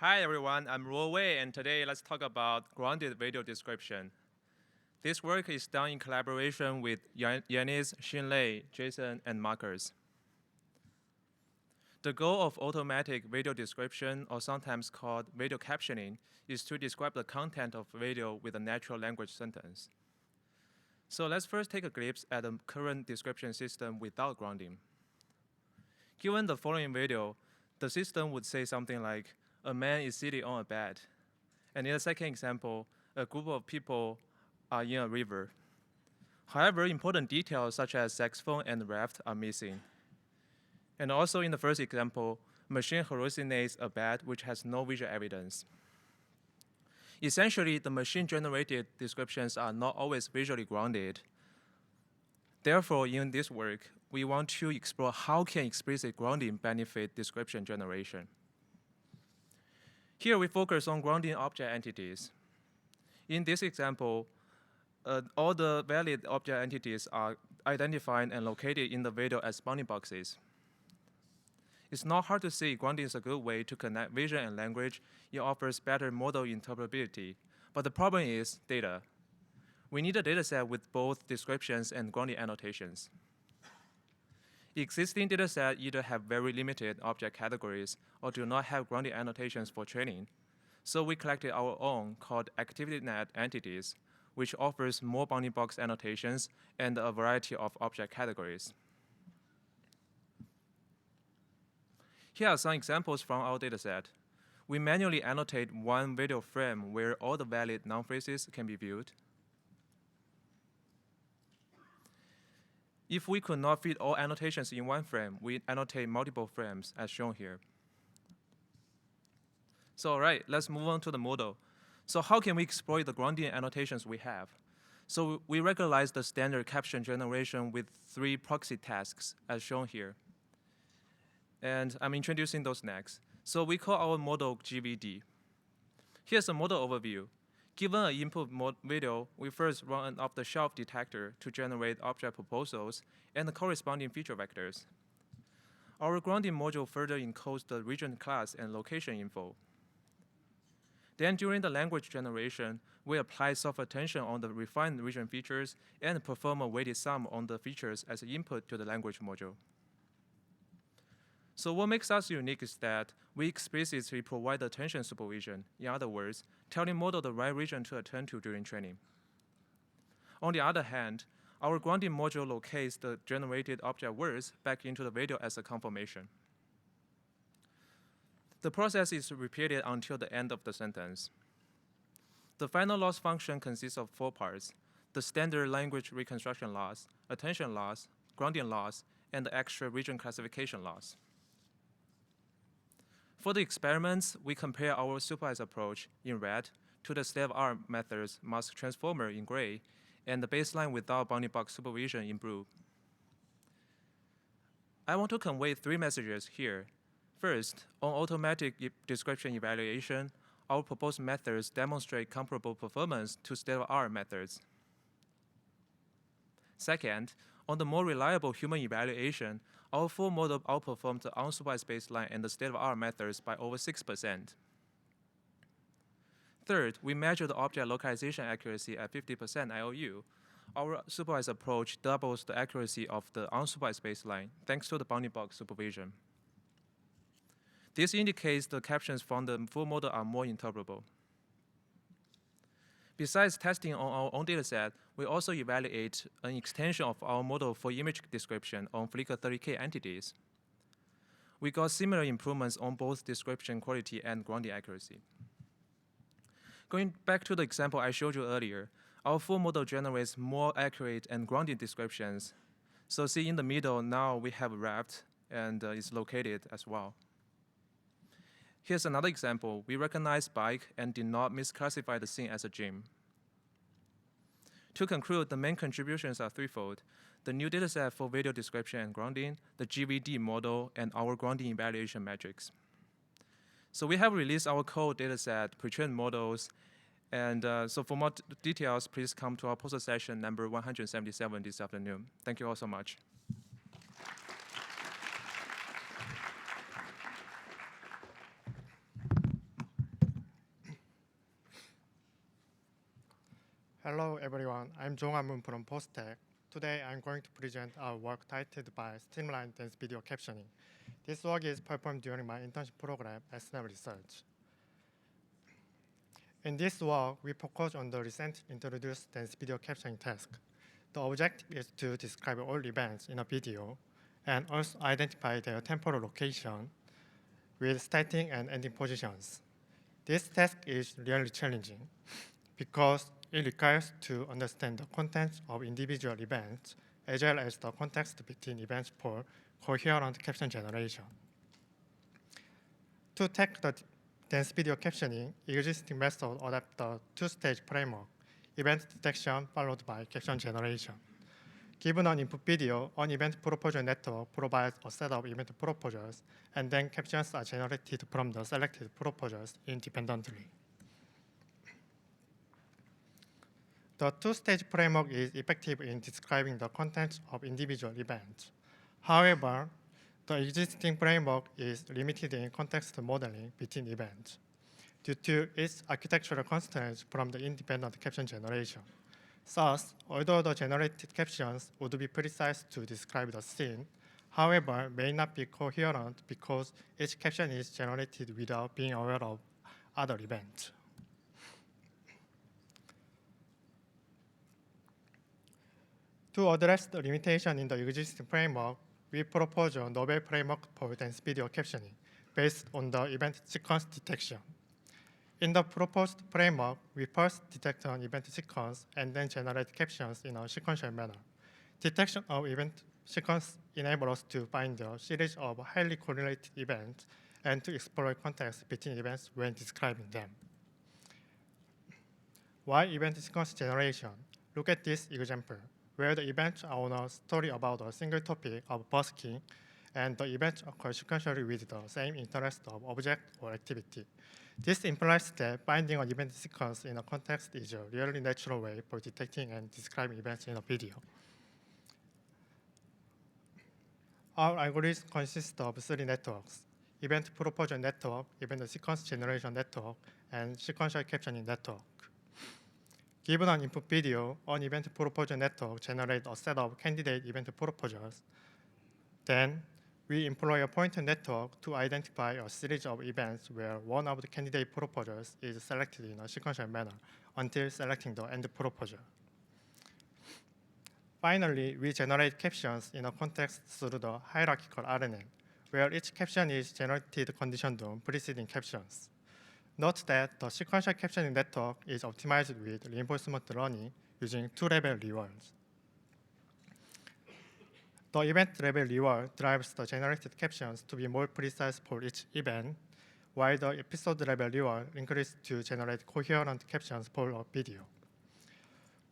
Hi everyone, I'm Weiwei, and today let's talk about grounded video description. This work is done in collaboration with Yanis, Xinlei, Jason, and Marcus. The goal of automatic video description, or sometimes called video captioning, is to describe the content of video with a natural language sentence. So let's first take a glimpse at the current description system without grounding. Given the following video, the system would say something like, a man is sitting on a bed. And in the second example, a group of people are in a river. However, important details such as saxophone and raft are missing. And also in the first example, machine hallucinates a bed which has no visual evidence. Essentially, the machine-generated descriptions are not always visually grounded. Therefore, in this work, we want to explore how can explicit grounding benefit description generation. Here we focus on grounding object entities. In this example, all the valid object entities are identified and located in the video as bounding boxes. It's not hard to see grounding is a good way to connect vision and language. It offers better model interpretability. But the problem is data. We need a dataset with both descriptions and grounding annotations. Existing datasets either have very limited object categories or do not have grounding annotations for training. So we collected our own called ActivityNet entities, which offers more bounding box annotations and a variety of object categories. Here are some examples from our dataset. We manually annotate one video frame where all the valid noun phrases can be viewed. If we could not fit all annotations in one frame, we annotate multiple frames, as shown here. So all right, let's move on to the model. So how can we exploit the grounding annotations we have? So we regularize the standard caption generation with 3 proxy tasks, as shown here. And I'm introducing those next. So we call our model GVD. Here's a model overview. Given an input video, we first run an off-the-shelf detector to generate object proposals and the corresponding feature vectors. Our grounding module further encodes the region class and location info. Then during the language generation, we apply soft attention on the refined region features and perform a weighted sum on the features as input to the language module. So what makes us unique is that we explicitly provide attention supervision. In other words, telling model the right region to attend to during training. On the other hand, our grounding module locates the generated object words back into the video as a confirmation. The process is repeated until the end of the sentence. The final loss function consists of 4 parts: the standard language reconstruction loss, attention loss, grounding loss, and the extra region classification loss. For the experiments, we compare our supervised approach in red to the state-of-art methods mask transformer in gray and the baseline without bounding box supervision in blue. I want to convey 3 messages here. First, on automatic description evaluation, our proposed methods demonstrate comparable performance to state-of-art methods. Second, on the more reliable human evaluation, our full model outperformed the unsupervised baseline and the state-of-art methods by over 6%. Third, we measure the object localization accuracy at 50% IOU. Our supervised approach doubles the accuracy of the unsupervised baseline thanks to the bounding box supervision. This indicates the captions from the full model are more interpretable. Besides testing on our own dataset, we also evaluate an extension of our model for image description on Flickr 30K entities. We got similar improvements on both description quality and grounding accuracy. Going back to the example I showed you earlier, our full model generates more accurate and grounded descriptions. So see in the middle, now we have a raft and it's located as well. Here's another example. We recognize bike and did not misclassify the scene as a gym. To conclude, the main contributions are threefold: the new dataset for video description and grounding, the GVD model, and our grounding evaluation metrics. So we have released our code dataset, pre-trained models, and so for more details, please come to our poster session number 177 this afternoon. Thank you all so much. Hello everyone, I'm Jonghwan from POSTECH. Today I'm going to present our work titled by Streamlined Dance Video Captioning. This work is performed during my internship program at Snap Research. In this work, we focus on the recent introduced dance video captioning task. The objective is to describe all events in a video and also identify their temporal location with starting and ending positions. This task is really challenging because it requires to understand the contents of individual events as well as the context between events for coherent caption generation. To tackle the dance video captioning, existing methods adapt the two-stage framework, event detection followed by caption generation. Given an input video, an event proposal network provides a set of event proposals, and then captions are generated from the selected proposals independently. The two-stage framework is effective in describing the contents of individual events. However, the existing framework is limited in context modeling between events due to its architectural constraints from the independent caption generation. Thus, although the generated captions would be precise to describe the scene, however, may not be coherent because each caption is generated without being aware of other events. To address the limitation in the existing framework, we propose a novel framework for dance video captioning based on the event sequence detection. In the proposed framework, we first detect an event sequence and then generate captions in a sequential manner. Detection of event sequence enables us to find a series of highly correlated events and to explore context between events when describing them. Why event sequence generation? Look at this example, where the events are on a story about a single topic of busking, and the events occur sequentially with the same interest of object or activity. This implies that finding an event sequence in a context is a really natural way for detecting and describing events in a video. Our algorithm consists of three networks: event proposal network, event sequence generation network, and sequential captioning network. Given an input video, an event proposal network generates a set of candidate event proposals. Then, we employ a pointer network to identify a series of events where one of the candidate proposals is selected in a sequential manner until selecting the end proposal. Finally, we generate captions in a context through the hierarchical RNN, where each caption is generated conditioned on preceding captions. Note that the sequential captioning network is optimized with reinforcement learning using two-level rewards. The event-level reward drives the generated captions to be more precise for each event, while the episode-level reward increases to generate coherent captions for a video.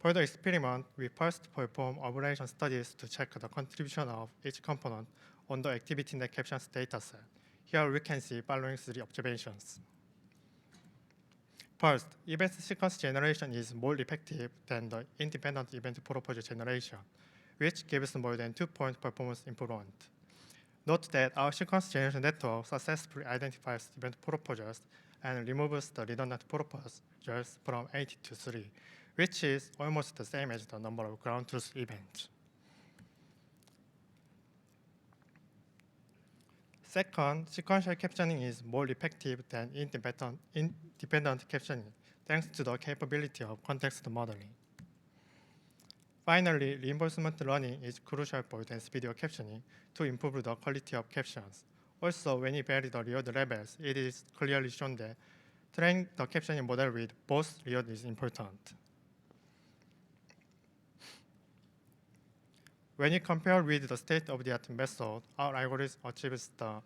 For the experiment, we first perform observation studies to check the contribution of each component on the ActivityNet captions dataset. Here we can see following three observations. First, event sequence generation is more effective than the independent event proposal generation, which gives more than 2-point performance improvement. Note that our sequence generation network successfully identifies event proposals and removes the redundant proposals from 80 to 3, which is almost the same as the number of ground truth events. Second, sequential captioning is more effective than independent captioning, thanks to the capability of context modeling. Finally, reinforcement learning is crucial for dance video captioning to improve the quality of captions. Also, when you vary the reward levels, it is clearly shown that training the captioning model with both rewards is important. When you compare with the state-of-the-art method, our algorithm achieves the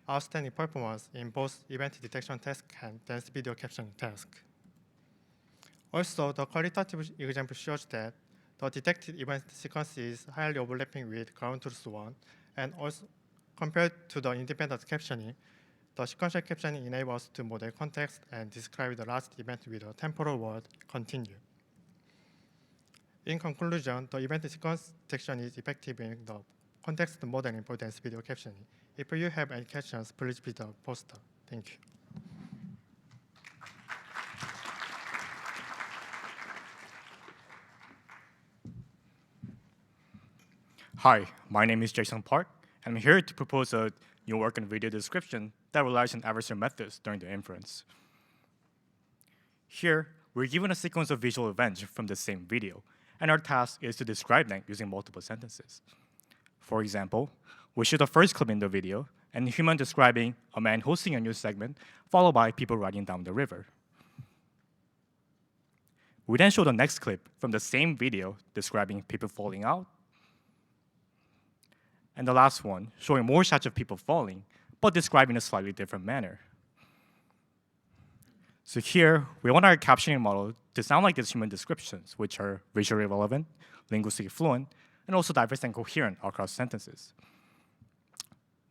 outstanding performance in both event detection task and dance video captioning task. Also, the qualitative example shows that the detected event sequence is highly overlapping with ground truth one, and also compared to the independent captioning, the sequential captioning enables us to model context and describe the last event with a temporal word continue. In conclusion, the event sequence detection is effective in the context modeling for dance video captioning. If you have any questions, please read the poster. Thank you. Hi, my name is Jason Park, and I'm here to propose a new work on video description that relies on adversarial methods during the inference. Here, we're given a sequence of visual events from the same video, and our task is to describe them using multiple sentences. For example, we show the first clip in the video, and a human describing a man hosting a news segment, followed by people riding down the river. We then show the next clip from the same video describing people falling out, and the last one showing more shots of people falling, but described in a slightly different manner. So here, we want our captioning model to sound like these human descriptions, which are visually relevant, linguistically fluent, and also diverse and coherent across sentences.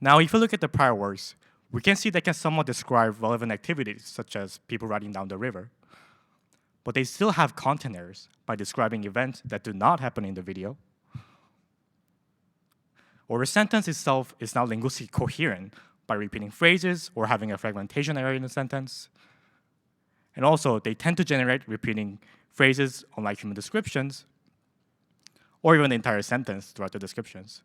Now, if you look at the prior works, we can see they can somewhat describe relevant activities, such as people riding down the river, but they still have content errors by describing events that do not happen in the video, or the sentence itself is not linguistically coherent by repeating phrases or having a fragmentation error in the sentence. And also, they tend to generate repeating phrases unlike human descriptions, or even the entire sentence throughout the descriptions.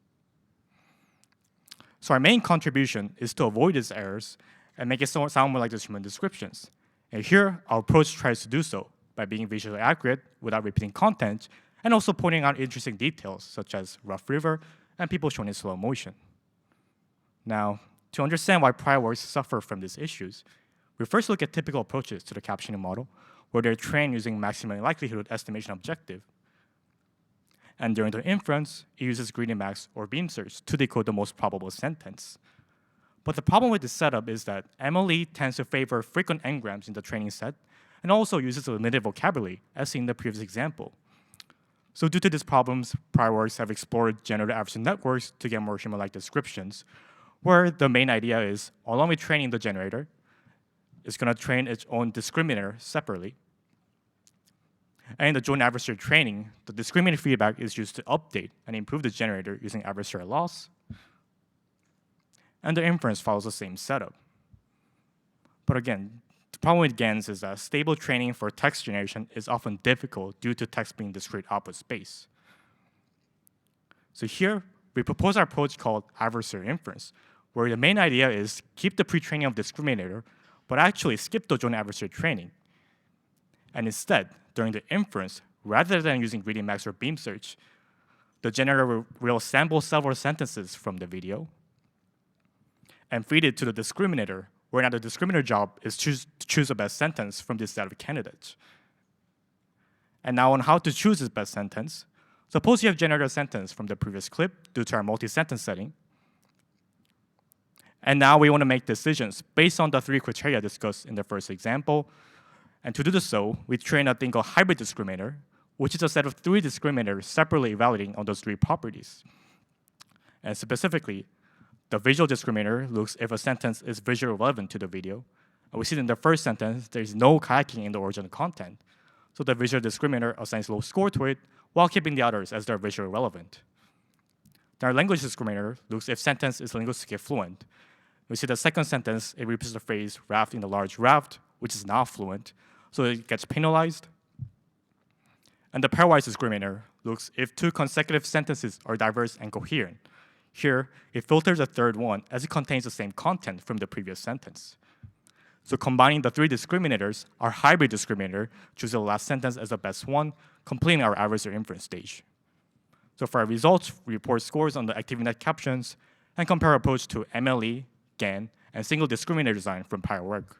So our main contribution is to avoid these errors and make it sound more like those human descriptions. And here, our approach tries to do so by being visually accurate without repeating content, and also pointing out interesting details, such as rough river and people shown in slow motion. Now, to understand why prior works suffer from these issues, we first look at typical approaches to the captioning model, where they're trained using maximum likelihood estimation objective. And during the inference, it uses greedy max or beam search to decode the most probable sentence. But the problem with this setup is that MLE tends to favor frequent n-grams in the training set, and also uses a limited vocabulary, as seen in the previous example. So due to these problems, prior works have explored generative averaging networks to get more human-like descriptions, where the main idea is, along with training the generator, it's going to train its own discriminator separately. And in the joint adversarial training, the discriminator feedback is used to update and improve the generator using adversarial loss. And the inference follows the same setup. But again, the problem with GANs is that stable training for text generation is often difficult due to text being discrete output space. So here, we propose our approach called adversarial inference, where the main idea is keep the pre-training of discriminator, but actually skip the joint adversarial training. And instead, during the inference, rather than using greedy max or beam search, the generator will sample several sentences from the video and feed it to the discriminator, where now the discriminator job is to choose the best sentence from this set of candidates. And now on how to choose this best sentence, suppose you have generated a sentence from the previous clip due to our multi-sentence setting. And now we want to make decisions based on the 3 criteria discussed in the first example. And to do so, we train a thing called hybrid discriminator, which is a set of 3 discriminators separately evaluating on those 3 properties. And specifically, the visual discriminator looks if a sentence is visually relevant to the video. And we see in the first sentence, there's no kayaking in the original content. So the visual discriminator assigns low score to it, while keeping the others as they're visually relevant. Then our language discriminator looks if sentence is linguistically fluent. We see the second sentence, it repeats the phrase raft in a large raft, which is not fluent, so it gets penalized. And the pairwise discriminator looks if 2 consecutive sentences are diverse and coherent. Here, it filters the third one as it contains the same content from the previous sentence. So combining the 3 discriminators, our hybrid discriminator chooses the last sentence as the best one, completing our adversarial inference stage. So for our results, we report scores on the ActivityNet captions and compare our approach to MLE, GAN, and single discriminator design from prior work.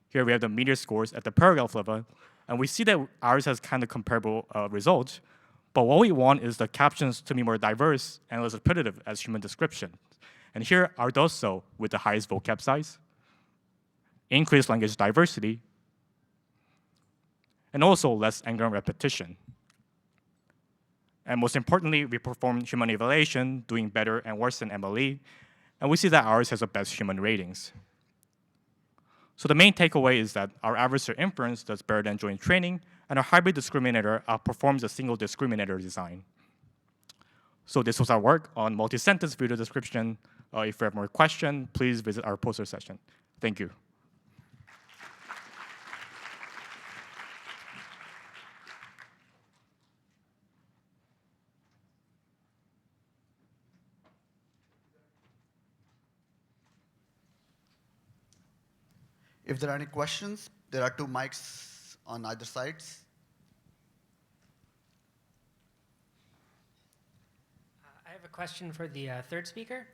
Here we have the meteor scores at the paragraph level, and we see that ours has kind of comparable results, but what we want is the captions to be more diverse and less repetitive as human description. And here, ours does so with the highest vocab size, increased language diversity, and also less n-gram repetition. And most importantly, we perform human evaluation, doing better and worse than MLE, and we see that ours has the best human ratings. So the main takeaway is that our adversarial inference does better than joint training, and our hybrid discriminator outperforms a single discriminator design. So this was our work on multi-sentence video description. If you have more questions, please visit our poster session. Thank you. If there are any questions, there are 2 mics on either sides. I have a question for the third speaker.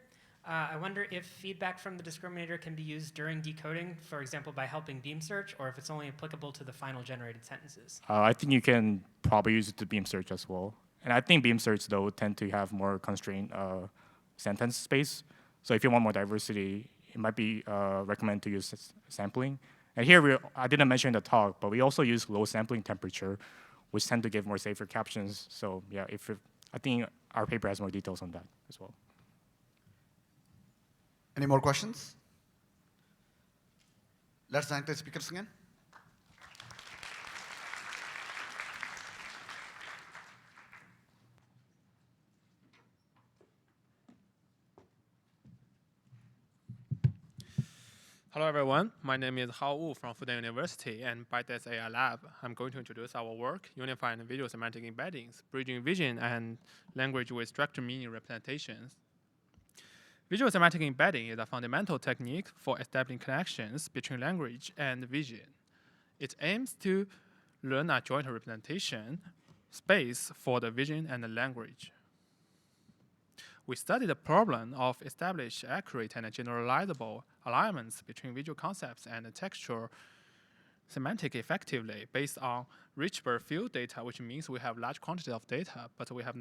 I wonder if feedback from the discriminator can be used during decoding, for example, by helping beam search, or if it's only applicable to the final generated sentences. I think you can probably use it to beam search as well. And I think beam search, though, tend to have more constrained sentence space. So if you want more diversity, it might be recommended to use sampling. And here, I didn't mention in the talk, but we also use low sampling temperature, which tend to give more safer captions. So yeah, I think our paper has more details on that as well. Any more questions? Let's thank the speakers again. Hello, everyone. My name is Hao Wu from Fudan University and ByteDance AI Lab. I'm going to introduce our work, unifying visual-semantic embeddings, bridging vision and language with structured meaning representations. Visual-semantic embedding is a fundamental technique for establishing connections between language and vision. It aims to learn a joint representation space for the vision and the language. We studied the problem of establish accurate and generalizable alignments between visual concepts and textual semantic effectively based on rich but few data, which means we have large quantity of data, but we have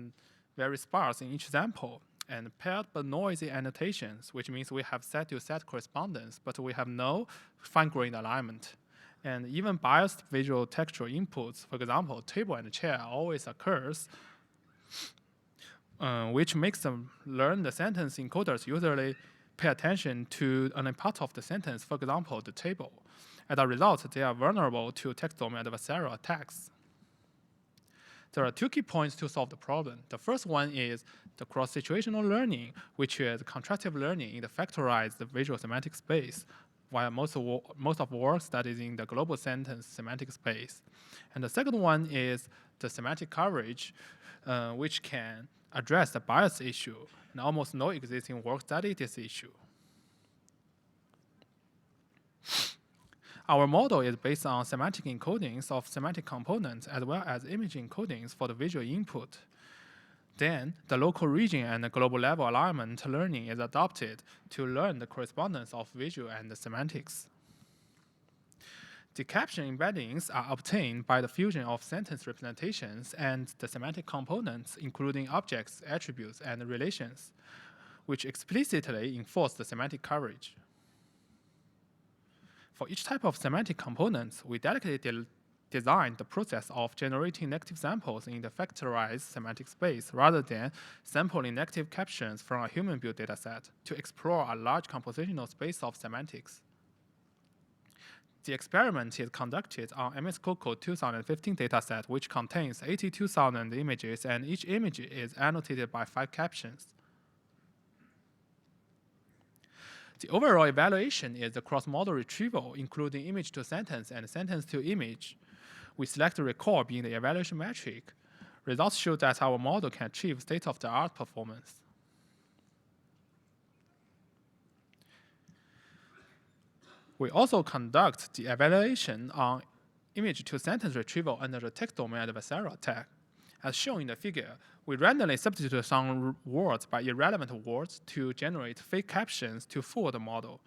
very sparse in each sample, and paired but noisy annotations, which means we have set-to-set correspondence, but we have no fine-grained alignment. And even biased visual textual inputs, for example, table and chair always occurs, which makes them learn the sentence encoders usually pay attention to any part of the sentence, for example, the table. As a result, they are vulnerable to text domain adversarial attacks. There are 2 key points to solve the problem. The first one is the cross-situational learning, which is contrastive learning in the factorized visual semantic space, while most of work studies in the global sentence semantic space. And the second one is the semantic coverage, which can address the bias issue, and almost no existing work study this issue. Our model is based on semantic encodings of semantic components as well as image encodings for the visual input. Then, the local region and the global level alignment learning is adopted to learn the correspondence of visual and the semantics. The caption embeddings are obtained by the fusion of sentence representations and the semantic components, including objects, attributes, and relations, which explicitly enforce the semantic coverage. For each type of semantic components, we delicately designed the process of generating negative samples in the factorized semantic space rather than sampling negative captions from a human-built dataset to explore a large compositional space of semantics. The experiment is conducted on MS COCO 2015 dataset, which contains 82,000 images, and each image is annotated by 5 captions. The overall evaluation is the cross-modal retrieval, including image to sentence and sentence to image. We select recall being the evaluation metric. Results show that our model can achieve state-of-the-art performance. We also conduct the evaluation on image-to-sentence retrieval under the text domain adversarial attack. As shown in the figure, we randomly substitute some words by irrelevant words to generate fake captions to fool the model.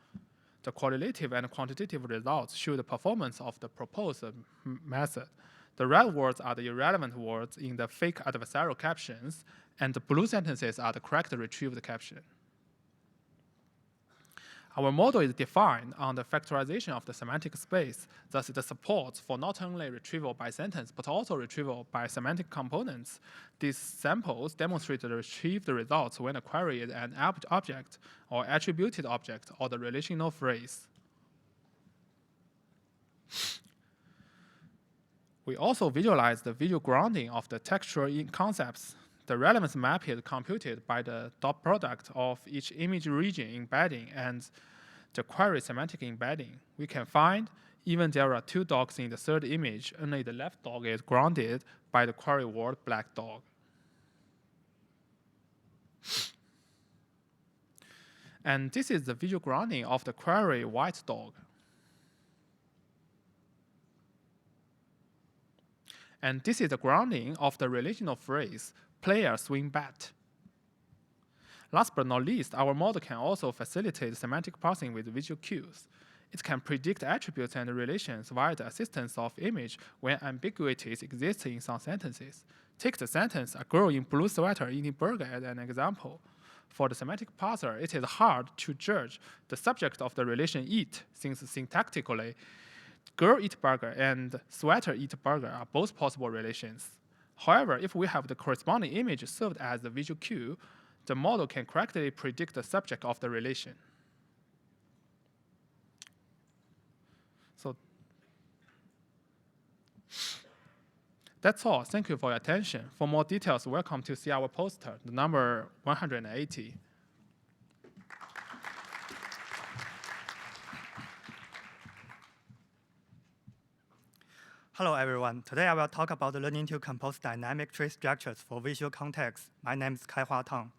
The qualitative and quantitative results show the performance of the proposed method. The red words are the irrelevant words in the fake adversarial captions, and the blue sentences are the correct retrieved caption. Our model is defined on the factorization of the semantic space, thus it supports for not only retrieval by sentence, but also retrieval by semantic components. These samples demonstrate the retrieved results when a query is an object, or attributed object, or the relational phrase. We also visualize the visual grounding of the textual concepts. The relevance map is computed by the dot product of each image region embedding and the query semantic embedding. We can find, even there are 2 dogs in the third image, only the left dog is grounded by the query word black dog. And this is the visual grounding of the query white dog. And this is the grounding of the relational phrase, player swing bat. Last but not least, our model can also facilitate semantic parsing with visual cues. It can predict attributes and relations via the assistance of image when ambiguities exist in some sentences. Take the sentence, a girl in blue sweater eating burger as an example. For the semantic parser, it is hard to judge the subject of the relation eat, since syntactically, girl eat burger and sweater eat burger are both possible relations. However, if we have the corresponding image served as the visual cue, the model can correctly predict the subject of the relation. So that's all. Thank you for your attention. For more details, welcome to see our poster, the number 180. Hello, everyone. Today I will talk about learning to compose dynamic tree structures for visual context. My name is Kaihua Tang.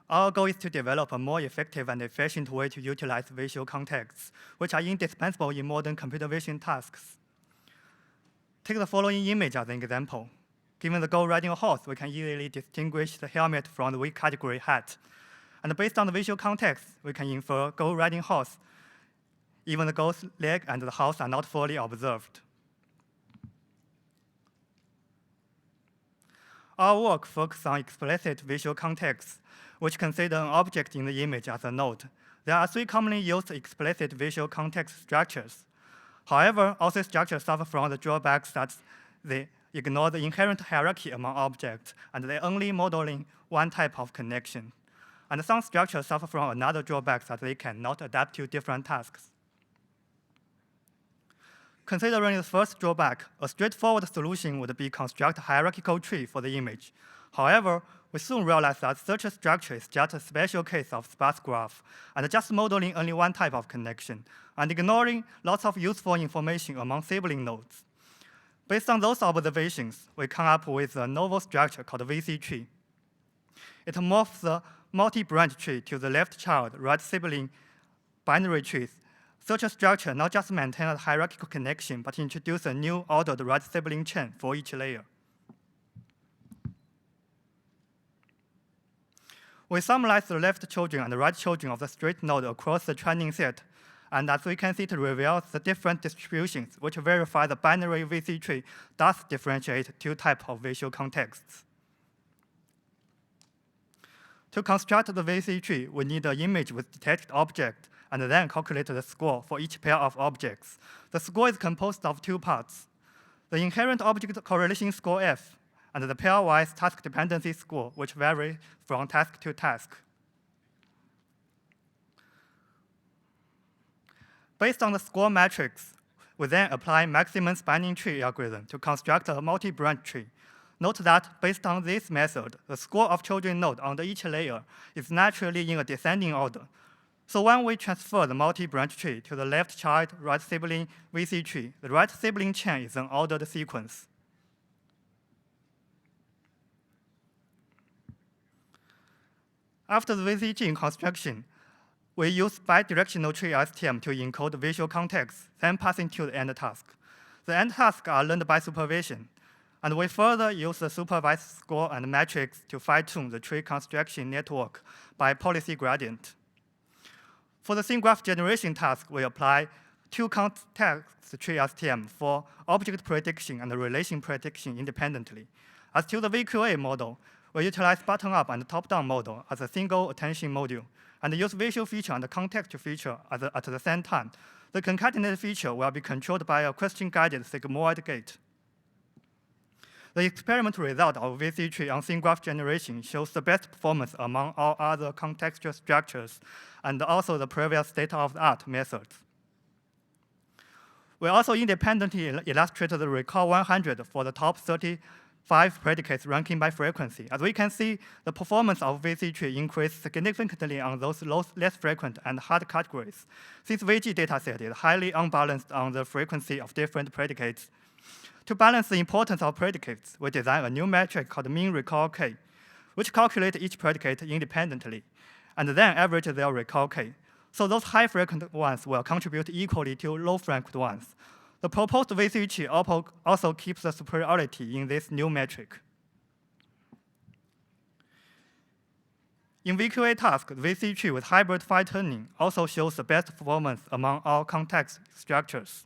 Our goal is to develop a more effective and efficient way to utilize visual contexts, which are indispensable in modern computer vision tasks. Take the following image as an example. Given the girl riding a horse, we can easily distinguish the helmet from the weak category hat. And based on the visual context, we can infer girl riding horse. Even the girl's leg and the house are not fully observed. Our work focuses on explicit visual contexts, which consider an object in the image as a node. There are 3 commonly used explicit visual context structures. However, all these structures suffer from the drawbacks that they ignore the inherent hierarchy among objects, and they only modeling one type of connection. And some structures suffer from another drawback that they cannot adapt to different tasks. Considering the first drawback, a straightforward solution would be construct a hierarchical tree for the image. However, we soon realized that such a structure is just a special case of sparse graph, and just modeling only one type of connection, and ignoring lots of useful information among sibling nodes. Based on those observations, we come up with a novel structure called VC tree. It morphs the multi-branch tree to the left child, right sibling binary trees. Such a structure not just maintains a hierarchical connection, but introduces a new ordered right sibling chain for each layer. We summarize the left children and the right children of the straight node across the training set, and as we can see, it reveals the different distributions, which verify the binary VC tree does differentiate 2 types of visual contexts. To construct the VC tree, we need an image with detected object, and then calculate the score for each pair of objects. The score is composed of 2 parts: the inherent object correlation score F, and the pairwise task dependency score, which vary from task to task. Based on the score matrix, we then apply maximum spanning tree algorithm to construct a multi-branch tree. Note that based on this method, the score of children node under each layer is naturally in a descending order. So when we transfer the multi-branch tree to the left child, right sibling VC tree, the right sibling chain is an ordered sequence. After the VC chain construction, we use bidirectional tree STM to encode visual context, then passing to the end task. The end tasks are learned by supervision, and we further use the supervised score and matrix to fine-tune the tree construction network by policy gradient. For the scene graph generation task, we apply 2 context tree STM for object prediction and relation prediction independently. As to the VQA model, we utilize bottom-up and top-down model as a single attention module, and use visual feature and context feature at the same time. The concatenated feature will be controlled by a question-guided sigmoid gate. The experimental result of VC tree on scene graph generation shows the best performance among all other contextual structures, and also the previous state-of-the-art methods. We also independently illustrated the recall 100 for the top 35 predicates ranking by frequency. As we can see, the performance of VC tree increased significantly on those less frequent and hard categories, since VG dataset is highly unbalanced on the frequency of different predicates. To balance the importance of predicates, we designed a new metric called mean recall K, which calculates each predicate independently, and then average their recall K. So those high frequent ones will contribute equally to low frequent ones. The proposed VC tree also keeps the superiority in this new metric. In VQA task, the VC tree with hybrid fine tuning also shows the best performance among all context structures.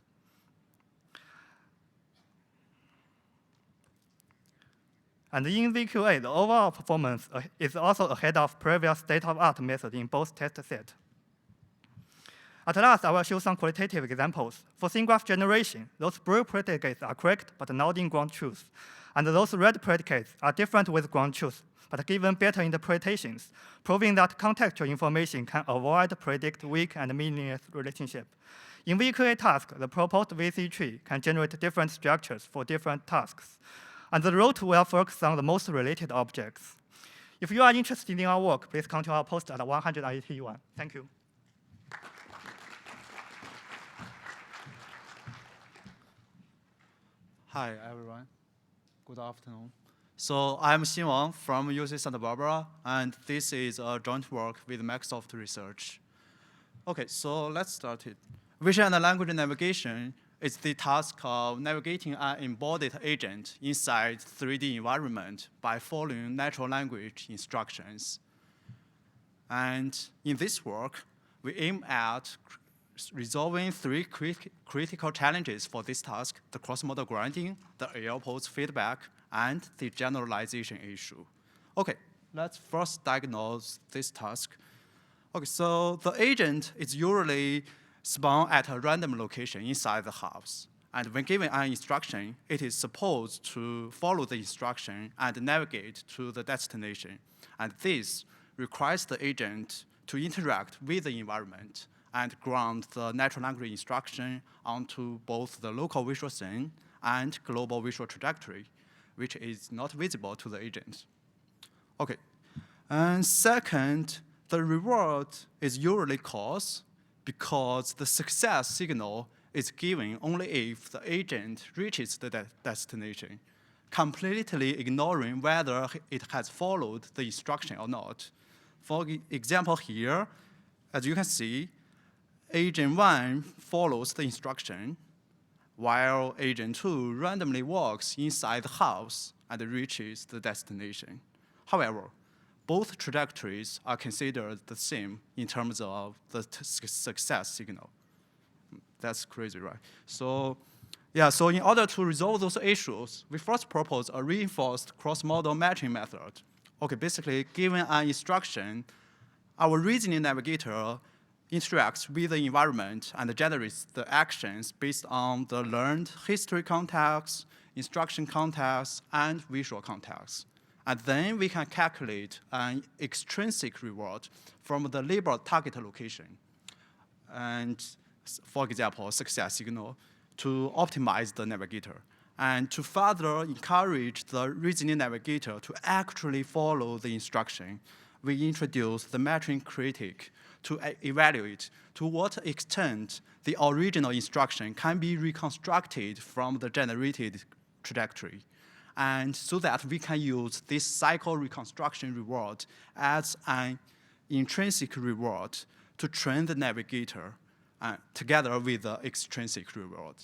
And in VQA, the overall performance is also ahead of previous state-of-art method in both test sets. At last, I will show some qualitative examples. For thin-graph generation, those blue predicates are correct, but not in ground truth. And those red predicates are different with ground truth, but given better interpretations, proving that contextual information can avoid predict weak and meaningless relationship. In VQA task, the proposed VC tree can generate different structures for different tasks. And the route will focus on the most related objects. If you are interested in our work, please come to our post at 181. Thank you. Hi, everyone. Good afternoon. So I'm Hanwang from UC Santa Barbara, and this is a joint work with Microsoft Research. OK, so let's start it. Vision and language navigation is the task of navigating an embodied agent inside 3D environment by following natural language instructions. And in this work, we aim at resolving three critical challenges for this task: the cross-modal grounding, the AL-pose feedback, and the generalization issue. OK, let's first diagnose this task. OK, so the agent is usually spawned at a random location inside the house. And when given an instruction, it is supposed to follow the instruction and navigate to the destination. And this requires the agent to interact with the environment and ground the natural language instruction onto both the local visual scene and global visual trajectory, which is not visible to the agent. OK, and second, the reward is usually cause, because the success signal is given only if the agent reaches the destination, completely ignoring whether it has followed the instruction or not. For example here, as you can see, agent 1 follows the instruction, while agent 2 randomly walks inside the house and reaches the destination. However, both trajectories are considered the same in terms of the success signal. That's crazy, right? So, yeah, so in order to resolve those issues, we first propose a reinforced cross-modal matching method. OK, basically, given an instruction, our reasoning navigator interacts with the environment and generates the actions based on the learned history context, instruction context, and visual context. And then we can calculate an extrinsic reward from the labeled target location. And for example, success signal to optimize the navigator. And to further encourage the reasoning navigator to actually follow the instruction, we introduce the matching critic to evaluate to what extent the original instruction can be reconstructed from the generated trajectory. And so that we can use this cycle reconstruction reward as an intrinsic reward to train the navigator together with the extrinsic reward.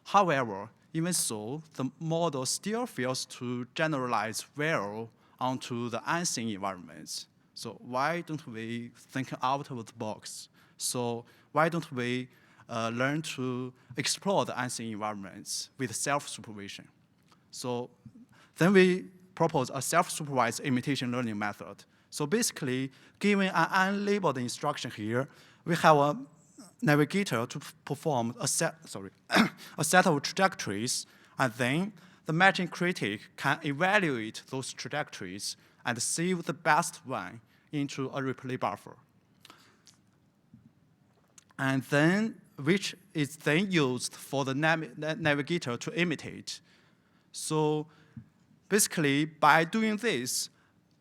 However, even so, the model still fails to generalize well onto the unseen environments. So why don't we think out of the box? So why don't we learn to explore the unseen environments with self-supervision? So then we propose a self-supervised imitation learning method. So basically, given an unlabeled instruction here, we have a navigator to perform a set of trajectories, and then the matching critic can evaluate those trajectories and save the best one into a replay buffer. And then, which is then used for the navigator to imitate. So basically, by doing this,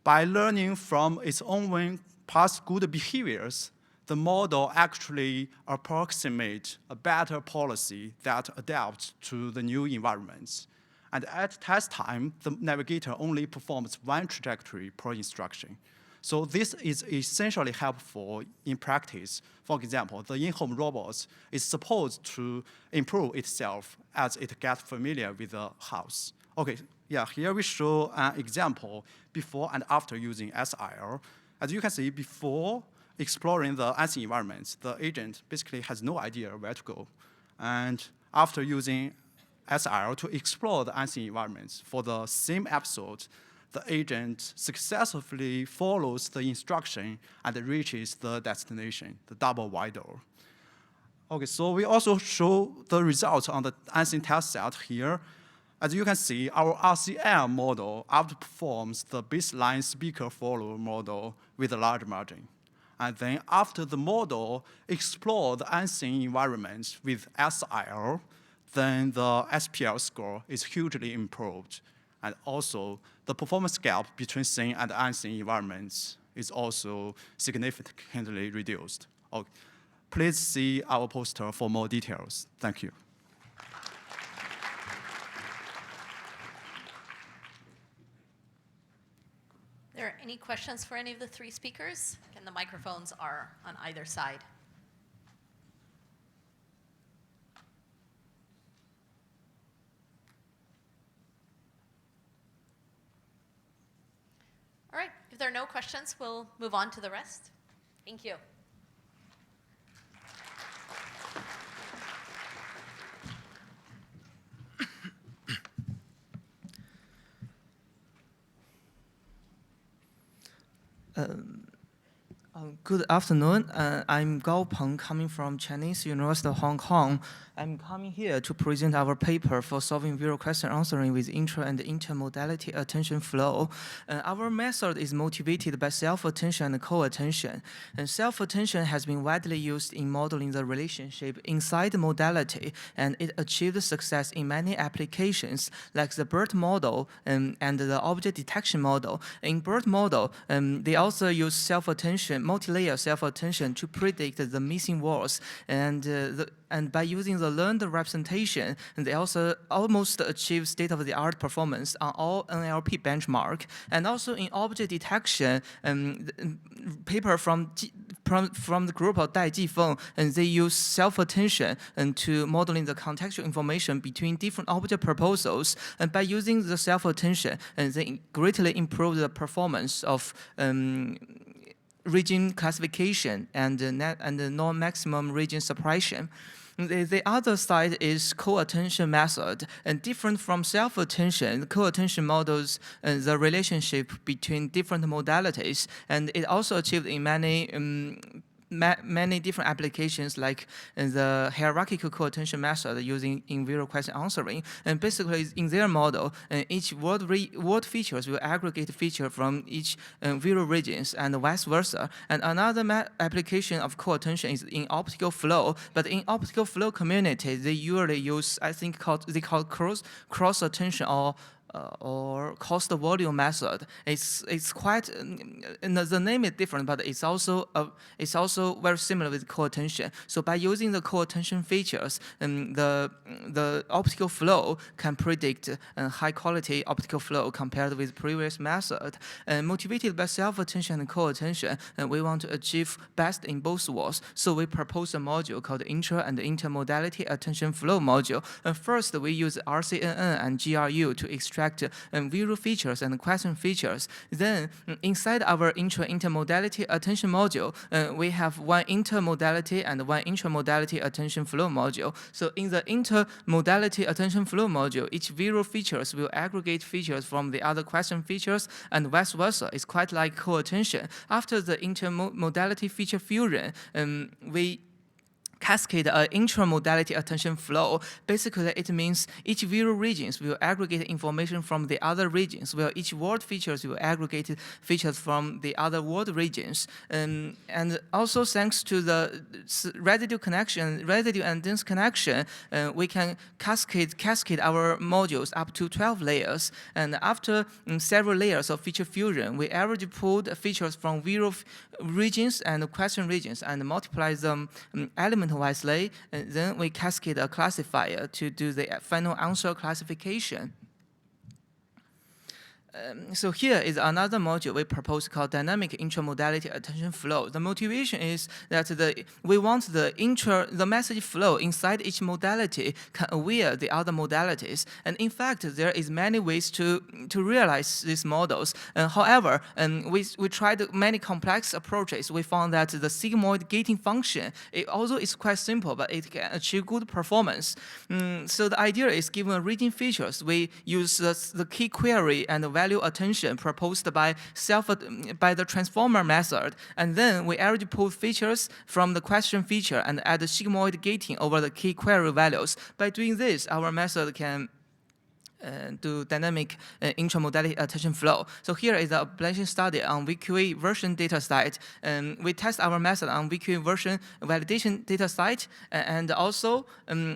by learning from its own past good behaviors, the model actually approximates a better policy that adapts to the new environments. And at test time, the navigator only performs one trajectory per instruction. So this is essentially helpful in practice. For example, the in-home robot is supposed to improve itself as it gets familiar with the house. Okay, yeah, here we show an example before and after using SIL. As you can see, before exploring the unseen environments, the agent basically has no idea where to go. And after using SIL to explore the unseen environments for the same episode, the agent successfully follows the instruction and reaches the destination, the double wide door. Okay, so we also show the results on the unseen test set here. As you can see, our RCM model outperforms the baseline speaker follow model with a large margin. And then after the model explored the unseen environments with SIL, then the SPL score is hugely improved. And also, the performance gap between seen and unseen environments is also significantly reduced. Okay. Please see our poster for more details. Thank you. Are there any questions for any of the three speakers? And the microphones are on either side. All right, if there are no questions, we'll move on to the rest. Thank you. Good afternoon. I'm Gao Peng, coming from Chinese University of Hong Kong. I'm coming here to present our paper for solving visual question answering with intra and intermodality attention flow. Our method is motivated by self-attention and co-attention. And self-attention has been widely used in modeling the relationship inside the modality, and it achieved success in many applications, like the BERT model and the object detection model. In BERT model, they also use self-attention, multi-layer self-attention to predict the missing words, and by using the learned representation, they also almost achieve state-of-the-art performance on all NLP benchmark. And also in object detection, paper from the group of Dai Jifeng, and they use self-attention to modeling the contextual information between different object proposals. And by using the self-attention, they greatly improve the performance of region classification and the non-maximum region suppression. The other side is co-attention method, and different from self-attention, co-attention models the relationship between different modalities, and it also achieved in many different applications, like the hierarchical co-attention method using in visual question answering. And basically, in their model, each word features will aggregate feature from each visual regions and vice versa. And another application of co-attention is in optical flow. But in optical flow community, they usually use, I think, they call cross-attention or cost volume method. It's quite the name is different, but it's also very similar with co-attention. So by using the co-attention features, the optical flow can predict high quality optical flow compared with previous method. Motivated by self-attention and co-attention, we want to achieve best in both worlds. So we propose a module called intra and intermodality attention flow module. First, we use RCNN and GRU to extract visual features and question features. Then, inside our intermodality attention module, we have one intermodality and one intramodality attention flow module. So in the intermodality attention flow module, each visual features will aggregate features from the other question features and vice versa. It's quite like co-attention. After the intermodality feature fusion, we cascade an intramodality attention flow. Basically, it means each visual regions will aggregate information from the other regions, while each word features will aggregate features from the other word regions. And also, thanks to the residue and dense connection, we can cascade our modules up to 12 layers. And after several layers of feature fusion, we average pulled features from visual regions and question regions and multiply them element-wisely, and then we cascade a classifier to do the final answer classification. So here is another module we propose called dynamic intramodality attention flow. The motivation is that we want the message flow inside each modality can aware the other modalities. And in fact, there is many ways to realize these models. However, we tried many complex approaches. We found that the sigmoid gating function, although it's quite simple, but it can achieve good performance. So the idea is, given reading features, we use the key query and the value attention proposed by the transformer method, and then we already pull features from the question feature and add sigmoid gating over the key query values. By doing this, our method can do dynamic intramodality attention flow. So here is a ablation study on VQA version data set. We test our method on VQA version validation data set, and also,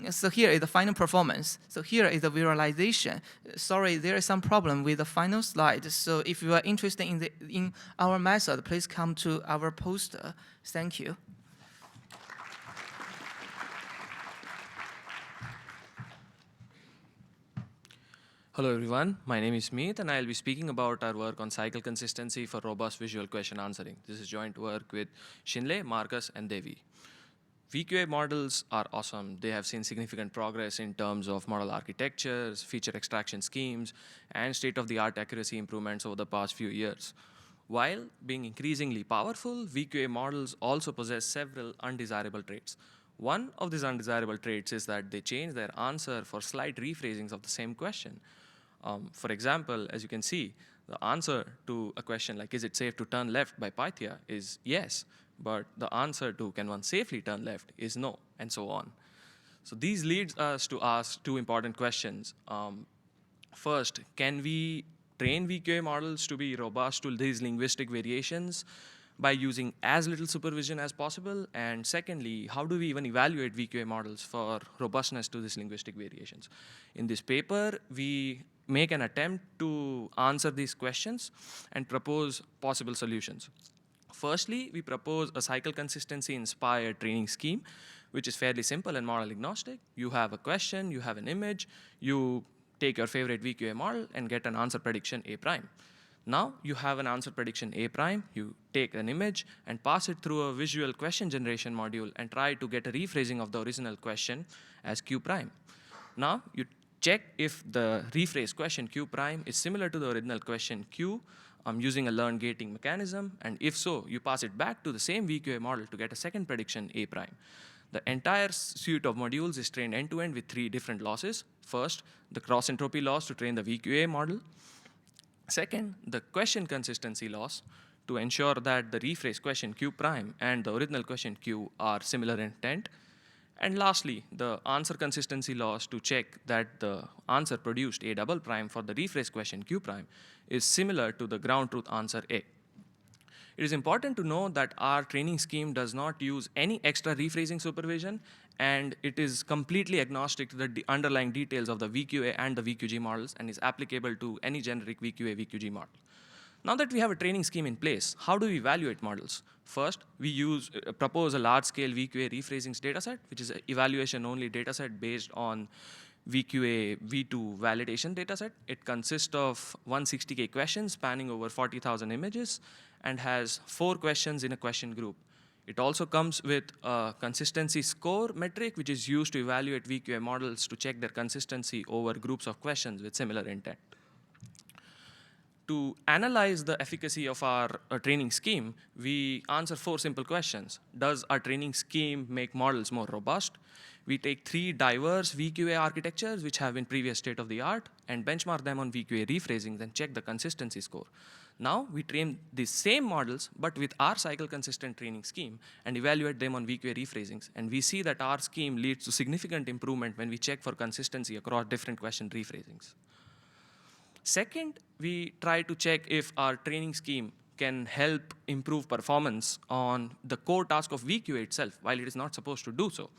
so here is the final performance. So here is the visualization. Sorry, there is some problem with the final slide. So if you are interested in our method, please come to our poster. Thank you. Hello everyone, my name is Meet and I'll be speaking about our work on cycle consistency for robust visual question answering. This is joint work with Shinle, Marcus, and Devi. VQA models are awesome. They have seen significant progress in terms of model architectures, feature extraction schemes, and state-of-the-art accuracy improvements over the past few years. While being increasingly powerful, VQA models also possess several undesirable traits. One of these undesirable traits is that they change their answer for slight rephrasings of the same question. For example, as you can see, the answer to a question like, is it safe to turn left by Pythia is yes, but the answer to can one safely turn left is no, and so on. So these leads us to ask two important questions. First, can we train VQA models to be robust to these linguistic variations by using as little supervision as possible? And secondly, how do we even evaluate VQA models for robustness to these linguistic variations? In this paper, we make an attempt to answer these questions and propose possible solutions. Firstly, we propose a cycle consistency inspired training scheme, which is fairly simple and model agnostic. You have a question, you have an image, you take your favorite VQA model and get an answer prediction A prime. Now you have an answer prediction A prime, you take an image and pass it through a visual question generation module and try to get a rephrasing of the original question as Q prime. Now you check if the rephrased question Q prime is similar to the original question Q using a learned gating mechanism, and if so, you pass it back to the same VQA model to get a second prediction A prime. The entire suite of modules is trained end-to-end with 3 different losses. First, the cross-entropy loss to train the VQA model. Second, the question consistency loss to ensure that the rephrased question Q prime and the original question Q are similar in intent. And lastly, the answer consistency loss to check that the answer produced A double prime for the rephrased question Q prime is similar to the ground truth answer A. It is important to know that our training scheme does not use any extra rephrasing supervision, and it is completely agnostic to the underlying details of the VQA and the VQG models and is applicable to any generic VQA, VQG model. Now that we have a training scheme in place, how do we evaluate models? First, we propose a large-scale VQA rephrasings dataset, which is an evaluation-only dataset based on VQA V2 validation dataset. It consists of 160K questions spanning over 40,000 images and has 4 questions in a question group. It also comes with a consistency score metric, which is used to evaluate VQA models to check their consistency over groups of questions with similar intent. To analyze the efficacy of our training scheme, we answer 4 simple questions. Does our training scheme make models more robust? We take 3 diverse VQA architectures, which have been previous state-of-the-art, and benchmark them on VQA rephrasings and check the consistency score. Now we train the same models, but with our cycle-consistent training scheme and evaluate them on VQA rephrasings. And we see that our scheme leads to significant improvement when we check for consistency across different question rephrasings. Second, we try to check if our training scheme can help improve performance on the core task of VQA itself, while it is not supposed to do so.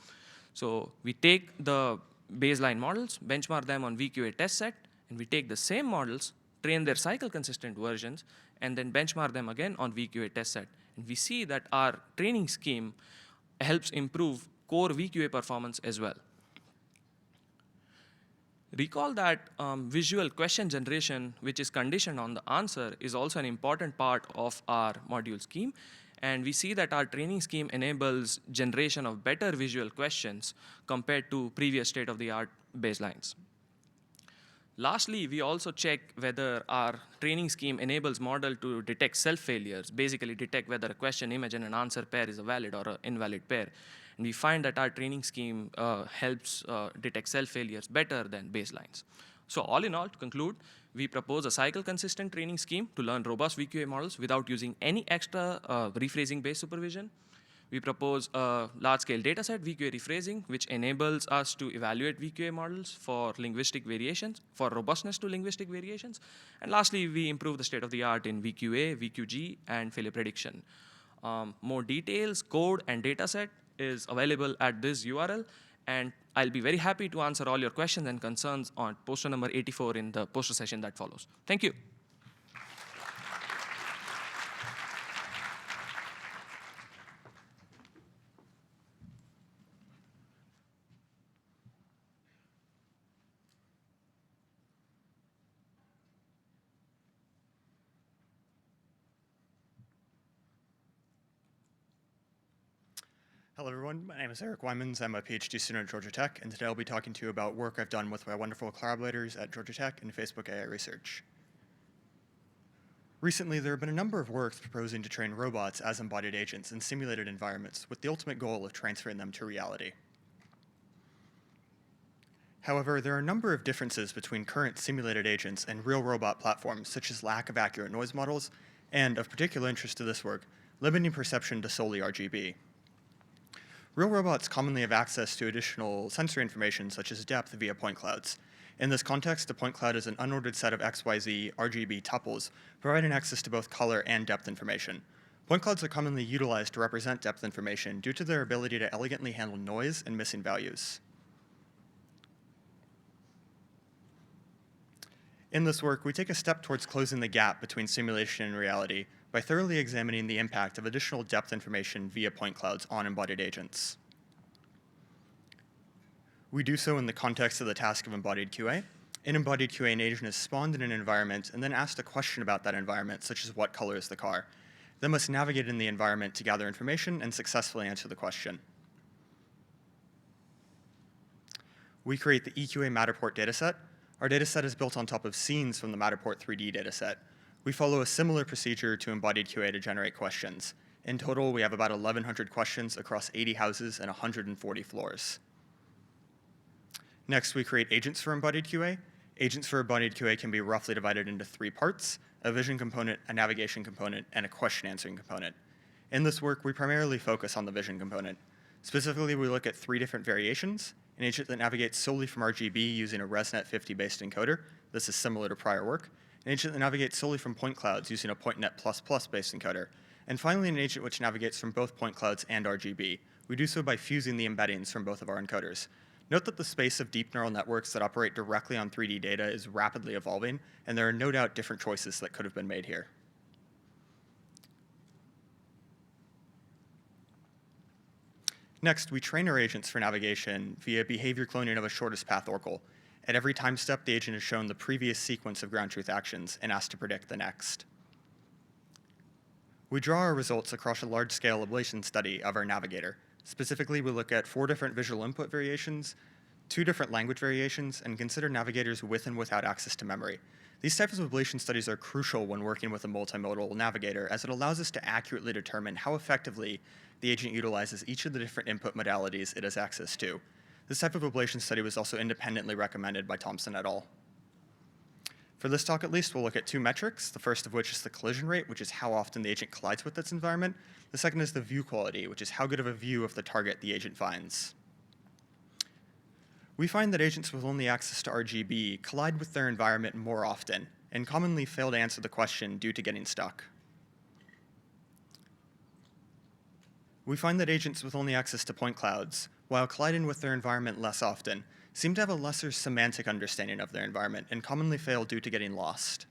So we take the baseline models, benchmark them on VQA test set, and we take the same models, train their cycle-consistent versions, and then benchmark them again on VQA test set. And we see that our training scheme helps improve core VQA performance as well. Recall that visual question generation, which is conditioned on the answer, is also an important part of our module scheme. And we see that our training scheme enables generation of better visual questions compared to previous state-of-the-art baselines. Lastly, we also check whether our training scheme enables model to detect self-failures, basically detect whether a question, image, and an answer pair is a valid or an invalid pair. And we find that our training scheme helps detect self-failures better than baselines. So all in all, to conclude, we propose a cycle-consistent training scheme to learn robust VQA models without using any extra rephrasing-based supervision. We propose a large-scale dataset, VQA rephrasing, which enables us to evaluate VQA models for linguistic variations, for robustness to linguistic variations. And lastly, we improve the state-of-the-art in VQA, VQG, and failure prediction. More details, code, and dataset is available at this URL. And I'll be very happy to answer all your questions and concerns on poster number 84 in the poster session that follows. Thank you. Hello, everyone. My name is Eric Wymans. I'm a PhD student at Georgia Tech, and today I'll be talking to you about work I've done with my wonderful collaborators at Georgia Tech and Facebook AI Research. Recently, there have been a number of works proposing to train robots as embodied agents in simulated environments with the ultimate goal of transferring them to reality. However, there are a number of differences between current simulated agents and real robot platforms, such as lack of accurate noise models, and, of particular interest to this work, limiting perception to solely RGB. Real robots commonly have access to additional sensory information, such as depth, via point clouds. In this context, a point cloud is an unordered set of XYZ RGB tuples, providing access to both color and depth information. Point clouds are commonly utilized to represent depth information due to their ability to elegantly handle noise and missing values. In this work, we take a step towards closing the gap between simulation and reality by thoroughly examining the impact of additional depth information via point clouds on embodied agents. We do so in the context of the task of embodied QA. In embodied QA, an agent is spawned in an environment and then asked a question about that environment, such as what color is the car. They must navigate in the environment to gather information and successfully answer the question. We create the EQA Matterport dataset. Our dataset is built on top of scenes from the Matterport 3D dataset. We follow a similar procedure to embodied QA to generate questions. In total, we have about 1,100 questions across 80 houses and 140 floors. Next, we create agents for embodied QA. Agents for embodied QA can be roughly divided into 3 parts: a vision component, a navigation component, and a question answering component. In this work, we primarily focus on the vision component. Specifically, we look at 3 different variations: an agent that navigates solely from RGB using a ResNet 50-based encoder. This is similar to prior work. An agent that navigates solely from point clouds using a PointNet++ based encoder. And finally, an agent which navigates from both point clouds and RGB. We do so by fusing the embeddings from both of our encoders. Note that the space of deep neural networks that operate directly on 3D data is rapidly evolving, and there are no doubt different choices that could have been made here. Next, we train our agents for navigation via behavior cloning of a shortest path oracle. At every time step, the agent is shown the previous sequence of ground truth actions and asked to predict the next. We draw our results across a large-scale ablation study of our navigator. Specifically, we look at 4 different visual input variations, 2 different language variations, and consider navigators with and without access to memory. These types of ablation studies are crucial when working with a multimodal navigator, as it allows us to accurately determine how effectively the agent utilizes each of the different input modalities it has access to. This type of ablation study was also independently recommended by Thompson et al. For this talk, at least, we'll look at 2 metrics, the first of which is the collision rate, which is how often the agent collides with its environment. The second is the view quality, which is how good of a view of the target the agent finds. We find that agents with only access to RGB collide with their environment more often and commonly fail to answer the question due to getting stuck. We find that agents with only access to point clouds, while colliding with their environment less often, seem to have a lesser semantic understanding of their environment and commonly fail due to getting lost.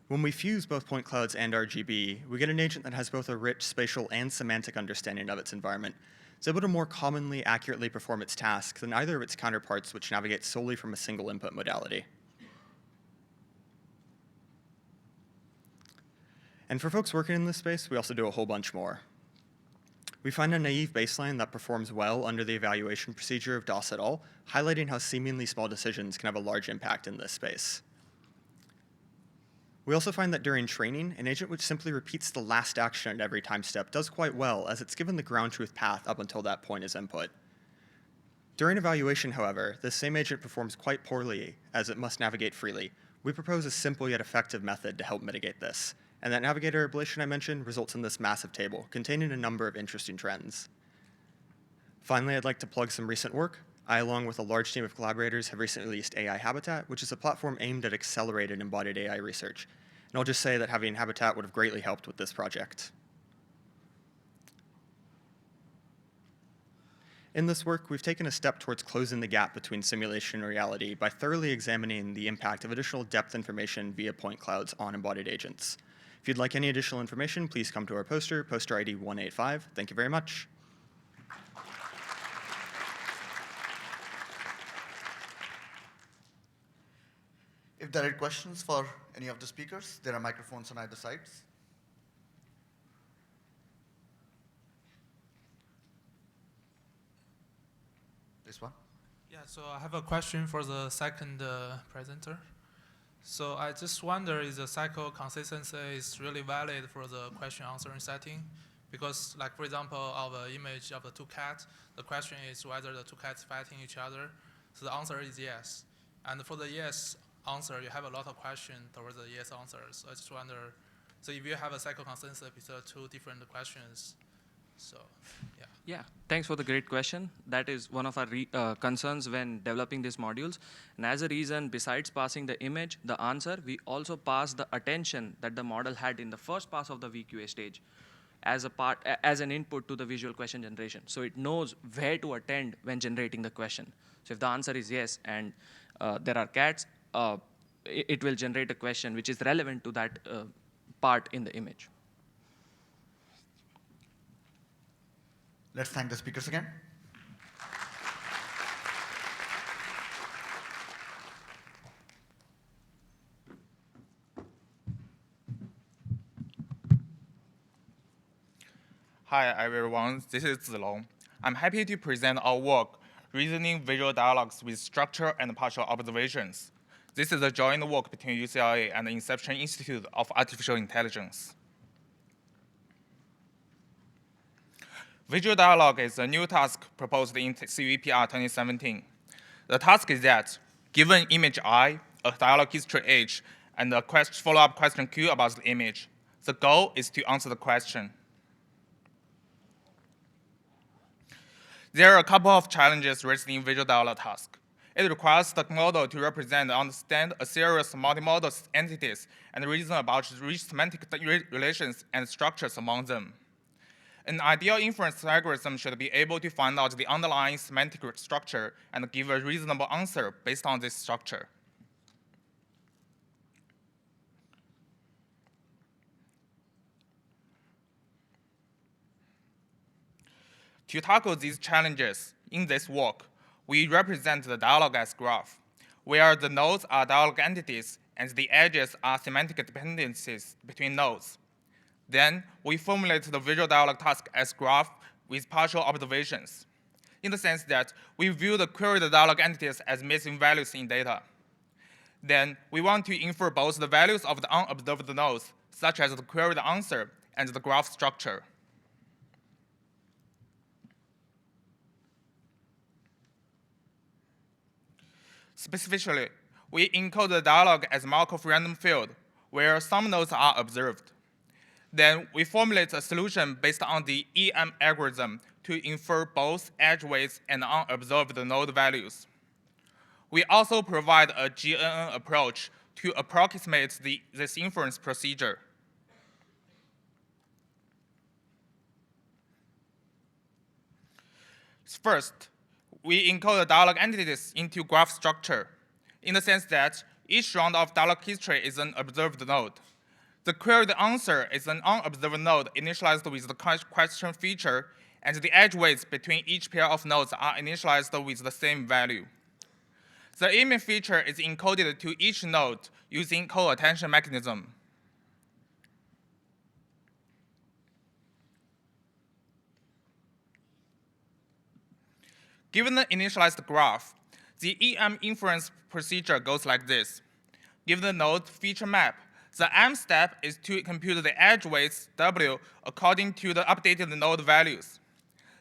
When we fuse both point clouds and RGB, we get an agent that has both a rich spatial and semantic understanding of its environment. is able to more commonly accurately perform its task than either of its counterparts which navigate solely from a single input modality. And for folks working in this space, we also do a whole bunch more. We find a naive baseline that performs well under the evaluation procedure of DOS et al., highlighting how seemingly small decisions can have a large impact in this space. We also find that during training, an agent which simply repeats the last action at every time step does quite well, as it's given the ground truth path up until that point as input. During evaluation, however, this same agent performs quite poorly, as it must navigate freely. We propose a simple yet effective method to help mitigate this. And that navigator ablation I mentioned results in this massive table containing a number of interesting trends. Finally, I'd like to plug some recent work. I, along with a large team of collaborators, have recently released AI Habitat, which is a platform aimed at accelerated embodied AI research. And I'll just say that having Habitat would have greatly helped with this project. In this work, we've taken a step towards closing the gap between simulation and reality by thoroughly examining the impact of additional depth information via point clouds on embodied agents. If you'd like any additional information, please come to our poster ID 185. Thank you very much. If there are questions for any of the speakers, there are microphones on either sides. This one. Yeah, so I have a question for the second presenter. So I just wonder if the cycle consistency is really valid for the question answering setting. Because, like, for example, of the image of the two cats, the question is whether the two cats fighting each other. So the answer is yes. And for the yes answer, you have a lot of questions towards the yes answers. So I just wonder, so if you have a cycle consistency between two different questions, so yeah. Yeah, thanks for the great question. That is one of our concerns when developing these modules. And as a reason, besides passing the image, the answer, we also pass the attention that the model had in the first pass of the VQA stage as an input to the visual question generation. So it knows where to attend when generating the question. So if the answer is yes and there are cats, it will generate a question which is relevant to that part in the image. Let's thank the speakers again. Hi, everyone. This is Zilong. I'm happy to present our work, Reasoning Visual Dialogues with Structure and Partial Observations. This is a joint work between UCLA and the Inception Institute of Artificial Intelligence. Visual dialogue is a new task proposed in CVPR 2017. The task is that, given image I, a dialogue history H, and a follow-up question Q about the image, the goal is to answer the question. There are a couple of challenges raised in visual dialogue task. It requires the model to represent and understand a series of multimodal entities and reason about rich semantic relations and structures among them. An ideal inference algorithm should be able to find out the underlying semantic structure and give a reasonable answer based on this structure. To tackle these challenges, in this work, we represent the dialogue as graph, where the nodes are dialogue entities and the edges are semantic dependencies between nodes. Then we formulate the visual dialogue task as graph with partial observations, in the sense that we view the queried dialogue entities as missing values in data. Then we want to infer both the values of the unobserved nodes, such as the queried answer and the graph structure. Specifically, we encode the dialogue as Markov random field, where some nodes are observed. Then we formulate a solution based on the EM algorithm to infer both edge weights and unobserved node values. We also provide a GNN approach to approximate this inference procedure. First, we encode the dialogue entities into graph structure, in the sense that each round of dialogue history is an observed node. The queried answer is an unobserved node initialized with the question feature, and the edge weights between each pair of nodes are initialized with the same value. The image feature is encoded to each node using co-attention mechanism. Given the initialized graph, the EM inference procedure goes like this. Given the node feature map, the M step is to compute the edge weights W according to the updated node values.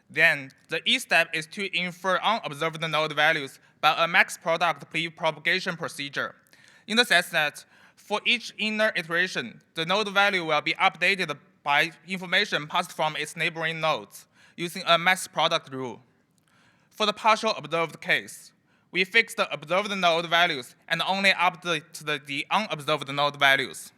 Then, the E step is to infer unobserved node values by a max product pre-propagation procedure, in the sense that for each inner iteration, the node value will be updated by information passed from its neighboring nodes, using a max product rule. For the partial observed case, we fix the observed node values and only update the unobserved node values.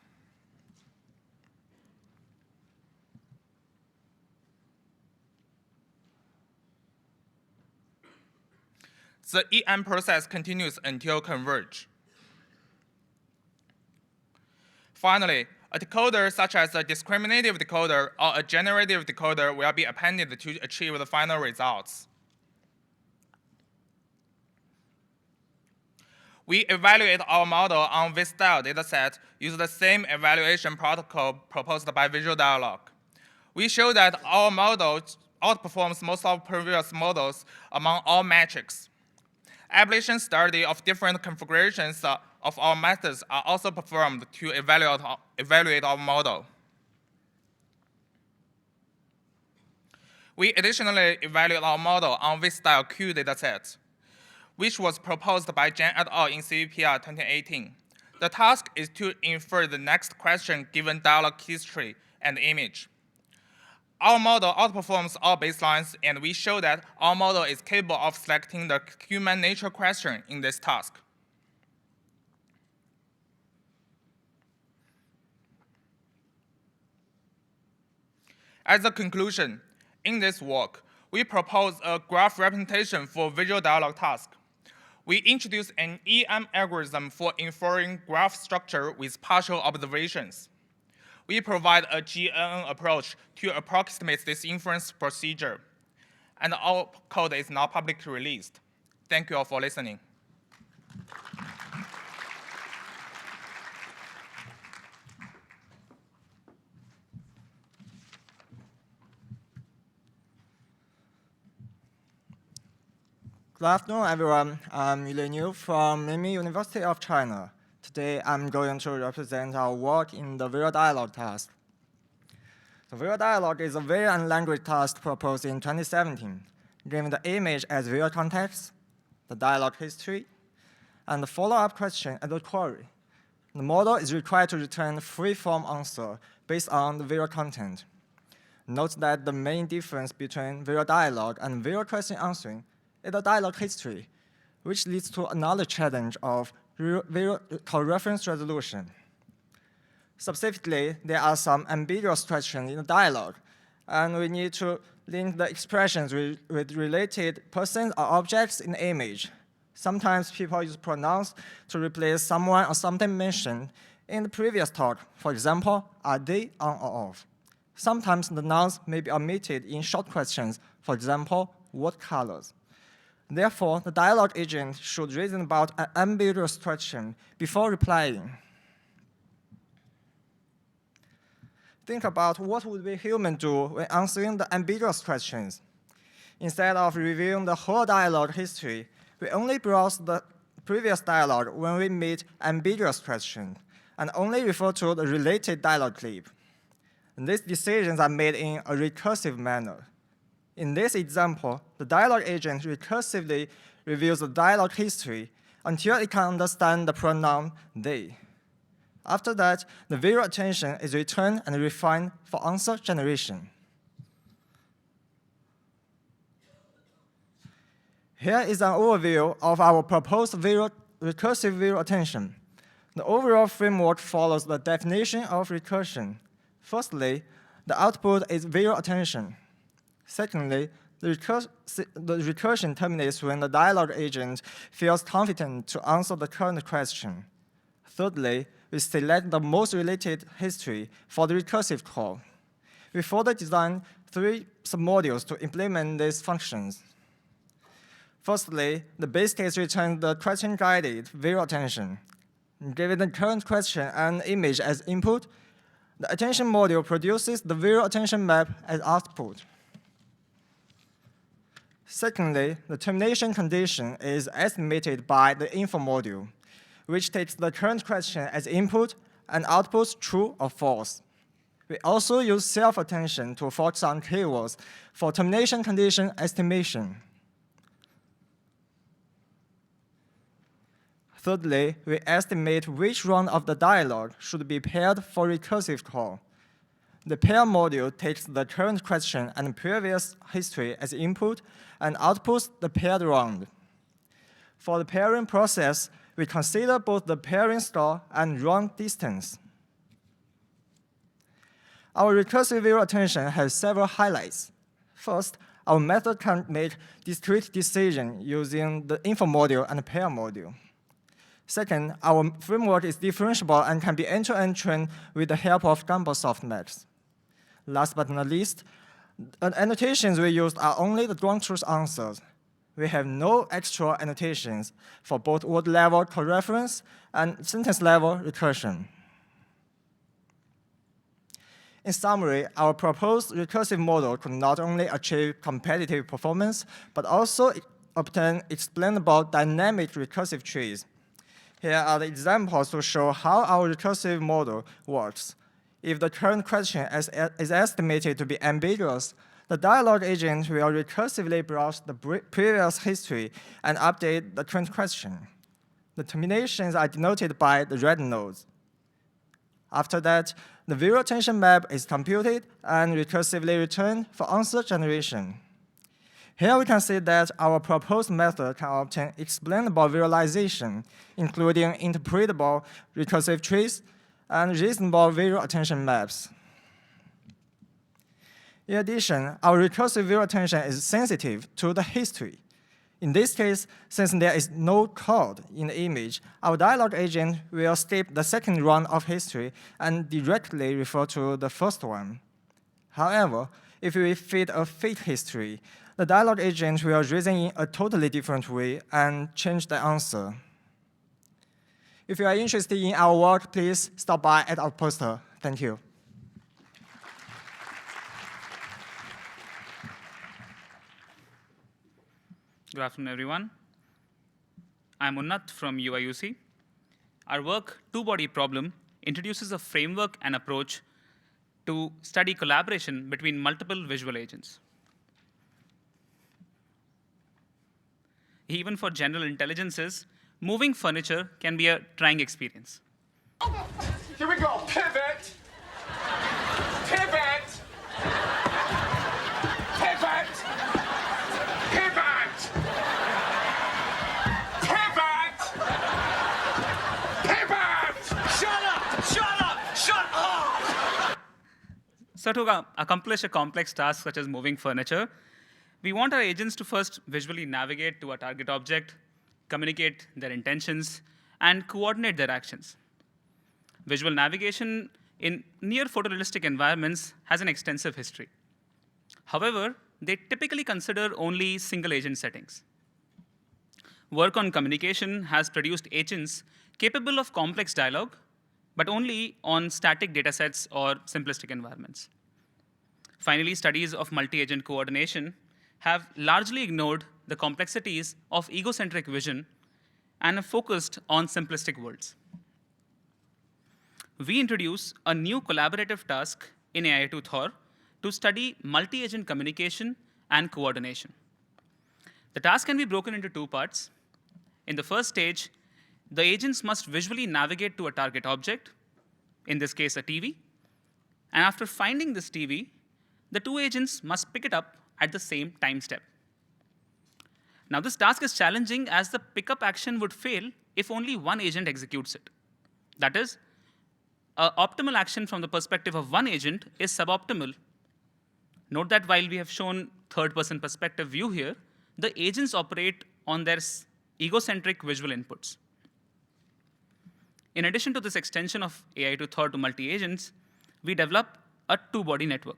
The EM process continues until converge. Finally, a decoder such as a discriminative decoder or a generative decoder will be appended to achieve the final results. We evaluate our model on this style dataset using the same evaluation protocol proposed by Visual Dialog. We show that our model outperforms most of previous models among all metrics. Ablation study of different configurations of our methods are also performed to evaluate our model. We additionally evaluate our model on this style Q dataset, which was proposed by Zhang et al. In CVPR 2018. The task is to infer the next question given dialog history and image. Our model outperforms all baselines, and we show that our model is capable of selecting the human nature question in this task. As a conclusion, in this work, we propose a graph representation for visual dialog task. We introduce an EM algorithm for inferring graph structure with partial observations. We provide a GNN approach to approximate this inference procedure. And our code is now publicly released. Thank you all for listening. Good afternoon, everyone. I'm Liu from Mimi University of China. Today, I'm going to represent our work in the Visual Dialog task. The Visual Dialog is a variant language task proposed in 2017, giving the image as visual context, the dialog history, and the follow-up question as a query. The model is required to return a free-form answer based on the visual content. Note that the main difference between visual dialog and visual question answering is the dialog history, which leads to another challenge of visual co-reference resolution. Specifically, there are some ambiguous questions in the dialog, and we need to link the expressions with related persons or objects in the image. Sometimes people use pronouns to replace someone or something mentioned in the previous talk. For example, are they on or off? Sometimes the nouns may be omitted in short questions. For example, what colors? Therefore, the dialog agent should reason about an ambiguous question before replying. Think about what would a human do when answering the ambiguous questions. Instead of reviewing the whole dialog history, we only browse the previous dialog when we meet ambiguous questions, and only refer to the related dialog clip. And these decisions are made in a recursive manner. In this example, the dialog agent recursively reviews the dialog history until it can understand the pronoun they. After that, the visual attention is returned and refined for answer generation. Here is an overview of our proposed recursive visual attention. The overall framework follows the definition of recursion. Firstly, the output is visual attention. Secondly, the recursion terminates when the dialog agent feels confident to answer the current question. Thirdly, we select the most related history for the recursive call. We further design three submodules to implement these functions. Firstly, the base case returns the question-guided visual attention. Given the current question and image as input, the attention module produces the visual attention map as output. Secondly, the termination condition is estimated by the info module, which takes the current question as input and outputs true or false. We also use self-attention to focus on keywords for termination condition estimation. Thirdly, we estimate which round of the dialogue should be paired for recursive call. The pair module takes the current question and previous history as input and outputs the paired round. For the pairing process, we consider both the pairing score and round distance. Our recursive visual attention has several highlights. First, our method can make discrete decisions using the info module and pair module. Second, our framework is differentiable and can be end-to-end trained with the help of Gumball softmaps. Last but not least, the annotations we used are only the ground truth answers. We have no extra annotations for both word-level coreference and sentence-level recursion. In summary, our proposed recursive model could not only achieve competitive performance, but also obtain explainable dynamic recursive trees. Here are the examples to show how our recursive model works. If the current question is estimated to be ambiguous, the dialogue agent will recursively browse the previous history and update the current question. The terminations are denoted by the red nodes. After that, the visual attention map is computed and recursively returned for answer generation. Here we can see that our proposed method can obtain explainable visualization, including interpretable recursive trees and reasonable visual attention maps. In addition, our recursive visual attention is sensitive to the history. In this case, since there is no code in the image, our dialogue agent will skip the second round of history and directly refer to the first one. However, if we feed a fake history, the dialogue agent will reason in a totally different way and change the answer. If you are interested in our work, please stop by at our poster. Thank you. Good afternoon, everyone. I'm Unnat from UIUC. Our work, Two-Body Problem, introduces a framework and approach to study collaboration between multiple visual agents. Even for general intelligences, moving furniture can be a trying experience. Here we go, pivot, pivot, pivot, pivot, pivot, pivot. Shut up, shut up, shut up. So to accomplish a complex task such as moving furniture, we want our agents to first visually navigate to a target object, communicate their intentions, and coordinate their actions. Visual navigation in near photorealistic environments has an extensive history. However, they typically consider only single agent settings. Work on communication has produced agents capable of complex dialogue, but only on static datasets or simplistic environments. Finally, studies of multi-agent coordination have largely ignored the complexities of egocentric vision and have focused on simplistic worlds. We introduce a new collaborative task in AI2 Thor to study multi-agent communication and coordination. The task can be broken into two parts. In the first stage, the agents must visually navigate to a target object, in this case a TV, and after finding this TV, the two agents must pick it up at the same time step. Now, this task is challenging as the pickup action would fail if only one agent executes it. That is, an optimal action from the perspective of one agent is suboptimal. Note that while we have shown third-person perspective view here, the agents operate on their egocentric visual inputs. In addition to this extension of AI2 Thor to multi-agents, we develop a two-body network.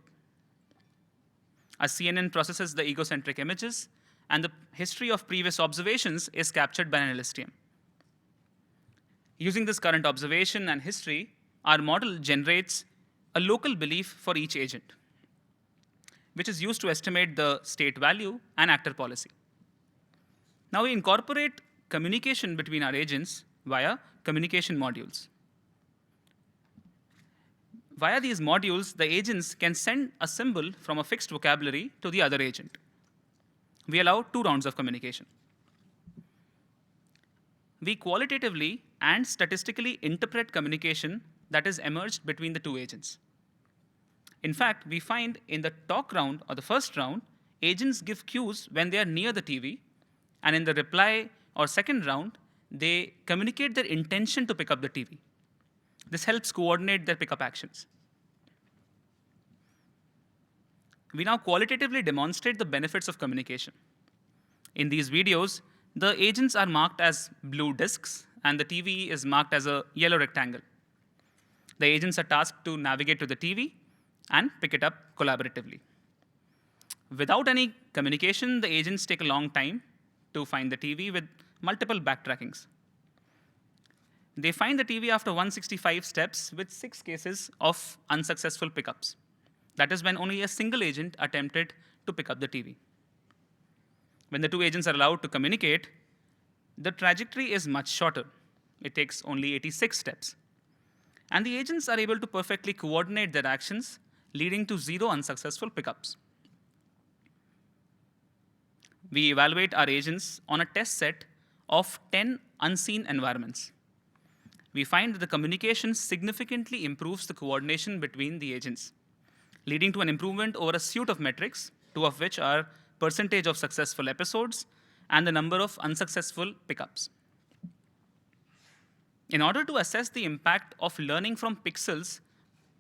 A CNN processes the egocentric images, and the history of previous observations is captured by an LSTM. Using this current observation and history, our model generates a local belief for each agent, which is used to estimate the state value and actor policy. Now we incorporate communication between our agents via communication modules. Via these modules, the agents can send a symbol from a fixed vocabulary to the other agent. We allow 2 rounds of communication. We qualitatively and statistically interpret communication that is emerged between the 2 agents. In fact, we find in the talk round or the first round, agents give cues when they are near the TV, and in the reply or second round, they communicate their intention to pick up the TV. This helps coordinate their pickup actions. We now qualitatively demonstrate the benefits of communication. In these videos, the agents are marked as blue disks, and the TV is marked as a yellow rectangle. The agents are tasked to navigate to the TV and pick it up collaboratively. Without any communication, the agents take a long time to find the TV with multiple backtrackings. They find the TV after 165 steps with 6 cases of unsuccessful pickups. That is when only a single agent attempted to pick up the TV. When the 2 agents are allowed to communicate, the trajectory is much shorter. It takes only 86 steps. And the agents are able to perfectly coordinate their actions, leading to 0 unsuccessful pickups. We evaluate our agents on a test set of 10 unseen environments. We find that the communication significantly improves the coordination between the agents, leading to an improvement over a suite of metrics, 2 of which are percentage of successful episodes and the number of unsuccessful pickups. In order to assess the impact of learning from pixels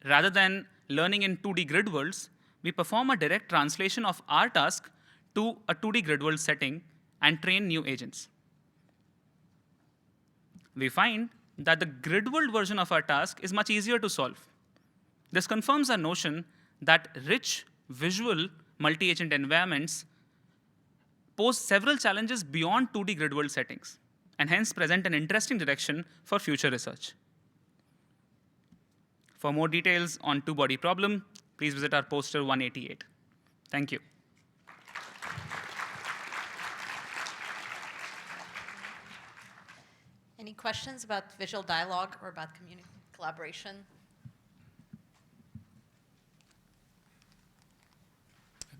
rather than learning in 2D grid worlds, we perform a direct translation of our task to a 2D grid world setting and train new agents. We find that the grid world version of our task is much easier to solve. This confirms our notion that rich visual multi-agent environments pose several challenges beyond 2D grid world settings, and hence present an interesting direction for future research. For more details on two-body problem, please visit our poster 188. Thank you. Any questions about visual dialogue or about collaboration?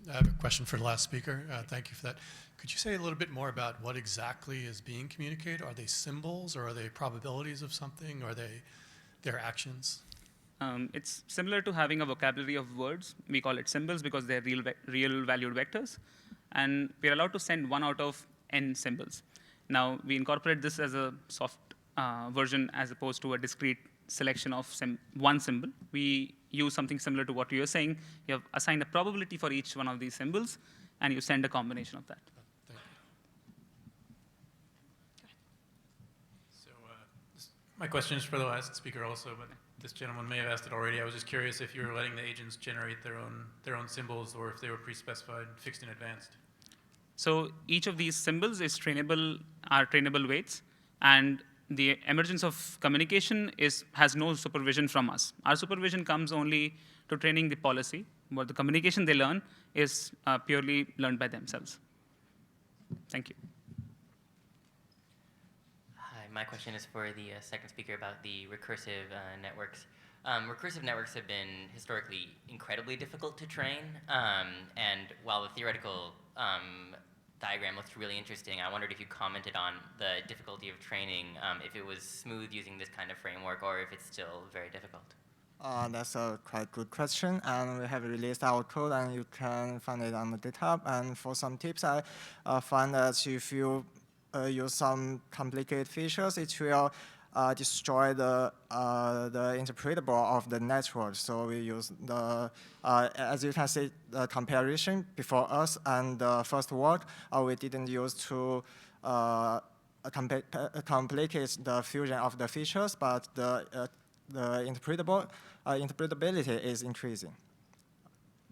I have a question for the last speaker. Thank you for that. Could you say a little bit more about what exactly is being communicated? Are they symbols, or are they probabilities of something, or are they their actions? It's similar to having a vocabulary of words. We call it symbols because they're real valued vectors. And we're allowed to send 1 out of n symbols. Now, we incorporate this as a soft version as opposed to a discrete selection of one symbol. We use something similar to what you were saying. You have assigned a probability for each one of these symbols, and you send a combination of that. Thank you. So my question is for the last speaker also, but this gentleman may have asked it already. I was just curious if you were letting the agents generate their own symbols, or if they were pre-specified, fixed in advance. So each of these symbols is trainable, are trainable weights, and the emergence of communication has no supervision from us. Our supervision comes only to training the policy, but the communication they learn is purely learned by themselves. Thank you. Hi, my question is for the second speaker about the recursive networks. Recursive networks have been historically incredibly difficult to train, and while the theoretical diagram looked really interesting, I wondered if you commented on the difficulty of training, if it was smooth using this kind of framework, or if it's still very difficult. That's a quite good question, and we have released our code, and you can find it on the GitHub. And for some tips, I find that if you use some complicated features, it will destroy the interpretable of the network. So we use the, as you can see, the comparison before us and the first work, we didn't use to complicate the fusion of the features, but the interpretability is increasing.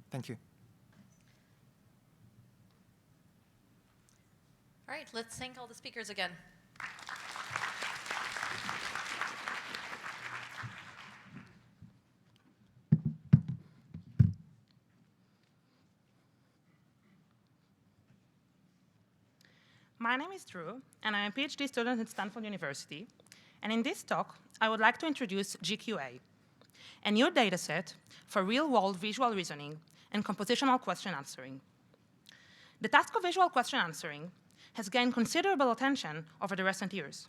Thank you. All right, let's thank all the speakers again. My name is Zhou, and I'm a PhD student at Stanford University. And in this talk, I would like to introduce GQA, a new dataset for real-world visual reasoning and compositional question answering. The task of visual question answering has gained considerable attention over the recent years,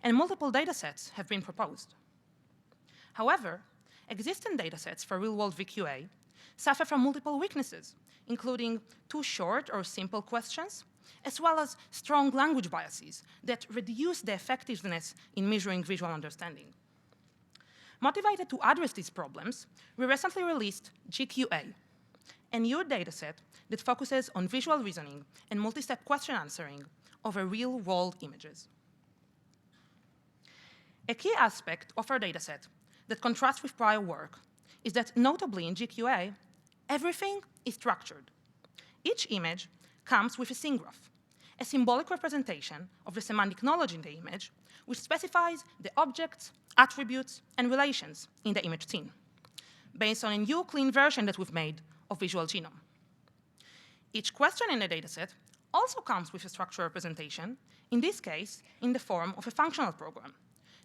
and multiple datasets have been proposed. However, existing datasets for real-world VQA suffer from multiple weaknesses, including too short or simple questions, as well as strong language biases that reduce the effectiveness in measuring visual understanding. Motivated to address these problems, we recently released GQA, a new dataset that focuses on visual reasoning and multi-step question answering over real-world images. A key aspect of our dataset that contrasts with prior work is that, notably in GQA, everything is structured. Each image comes with a scene graph, a symbolic representation of the semantic knowledge in the image, which specifies the objects, attributes, and relations in the image scene, based on a new clean version that we've made of Visual Genome. Each question in the dataset also comes with a structured representation, in this case, in the form of a functional program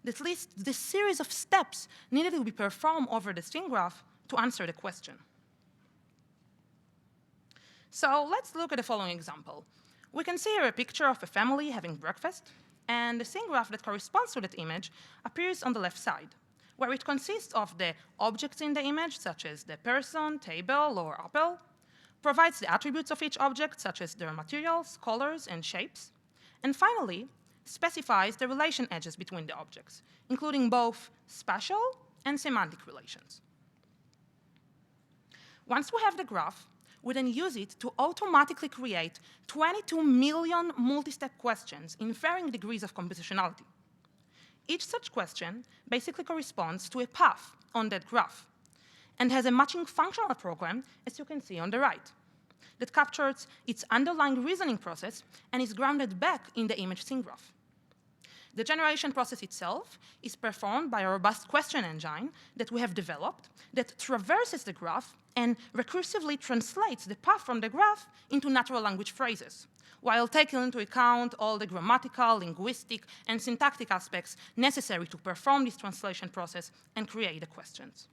that lists the series of steps needed to be performed over the scene graph to answer the question. So let's look at the following example. We can see here a picture of a family having breakfast, and the scene graph that corresponds to that image appears on the left side, where it consists of the objects in the image, such as the person, table, or apple, provides the attributes of each object, such as their materials, colors, and shapes, and finally, specifies the relation edges between the objects, including both spatial and semantic relations. Once we have the graph, we then use it to automatically create 22 million multi-step questions in varying degrees of compositionality. Each such question basically corresponds to a path on that graph and has a matching functional program, as you can see on the right, that captures its underlying reasoning process and is grounded back in the image scene graph. The generation process itself is performed by a robust question engine that we have developed that traverses the graph and recursively translates the path from the graph into natural language phrases, while taking into account all the grammatical, linguistic, and syntactic aspects necessary to perform this translation process and create the questions.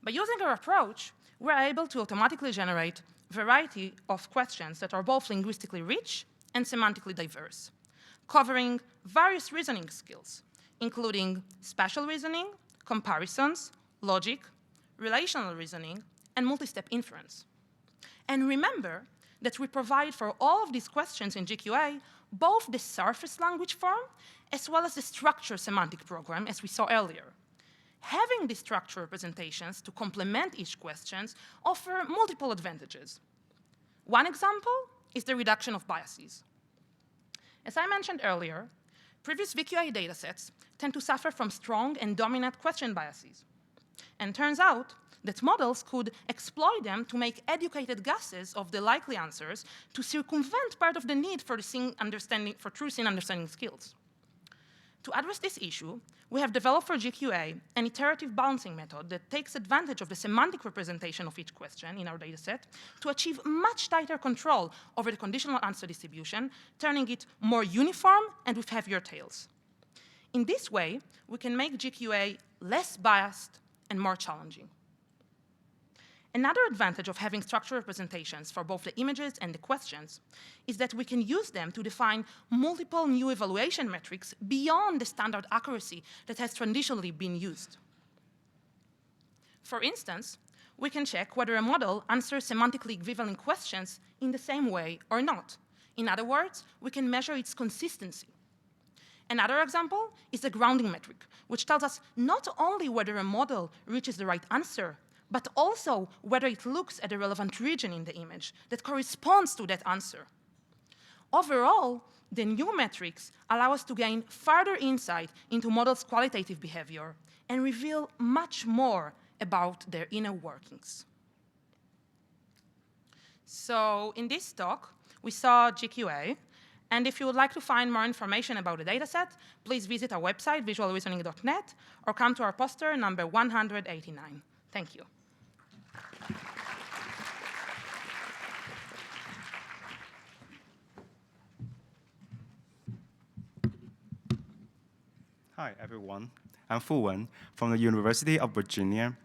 By using our approach, we're able to automatically generate a variety of questions that are both linguistically rich and semantically diverse, covering various reasoning skills, including spatial reasoning, comparisons, logic, relational reasoning, and multi-step inference. And remember that we provide for all of these questions in GQA both the surface language form as well as the structured semantic program, as we saw earlier. Having these structured representations to complement each question offer multiple advantages. One example is the reduction of biases. As I mentioned earlier, previous VQA datasets tend to suffer from strong and dominant question biases. And turns out that models could exploit them to make educated guesses of the likely answers to circumvent part of the need for true scene understanding skills. To address this issue, we have developed for GQA an iterative balancing method that takes advantage of the semantic representation of each question in our dataset to achieve much tighter control over the conditional answer distribution, turning it more uniform and with heavier tails. In this way, we can make GQA less biased and more challenging. Another advantage of having structured representations for both the images and the questions is that we can use them to define multiple new evaluation metrics beyond the standard accuracy that has traditionally been used. For instance, we can check whether a model answers semantically equivalent questions in the same way or not. In other words, we can measure its consistency. Another example is the grounding metric, which tells us not only whether a model reaches the right answer, but also whether it looks at the relevant region in the image that corresponds to that answer. Overall, the new metrics allow us to gain further insight into models' qualitative behavior and reveal much more about their inner workings. So in this talk, we saw GQA. And if you would like to find more information about the dataset, please visit our website, visualreasoning.net, or come to our poster number 189. Thank you. Hi, everyone. I'm Fudan from the University of Virginia.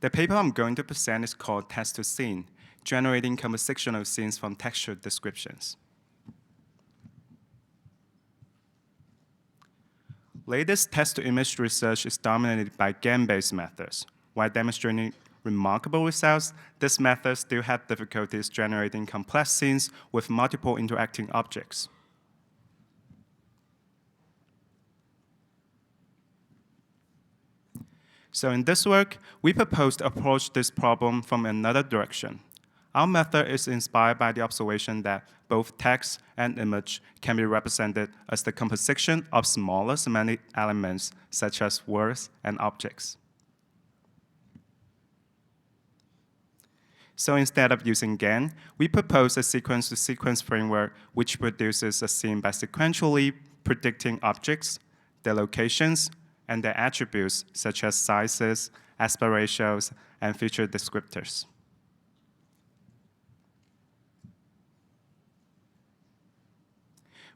The paper I'm going to present is called Text-to-Scene, Generating Conversational Scenes from Textual Descriptions. Latest text-to-image research is dominated by GAN-based methods. While demonstrating remarkable results, this method still has difficulties generating complex scenes with multiple interacting objects. So in this work, we propose to approach this problem from another direction. Our method is inspired by the observation that both text and image can be represented as the composition of smaller semantic elements, such as words and objects. So instead of using GAN, we propose a sequence-to-sequence framework which produces a scene by sequentially predicting objects, their locations, and their attributes, such as sizes, aspect ratios, and feature descriptors.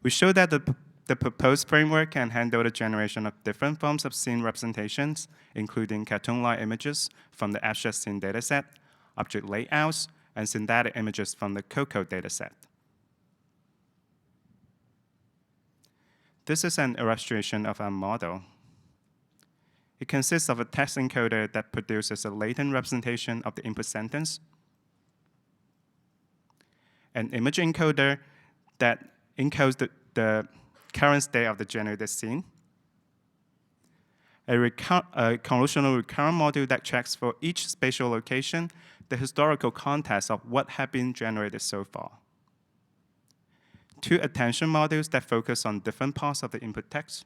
We show that the proposed framework can handle the generation of different forms of scene representations, including cartoon-like images from the abstract scene dataset, object layouts, and synthetic images from the COCO dataset. This is an illustration of our model. It consists of a text encoder that produces a latent representation of the input sentence, an image encoder that encodes the current state of the generated scene, a convolutional recurrent module that checks for each spatial location the historical context of what had been generated so far, two attention modules that focus on different parts of the input text.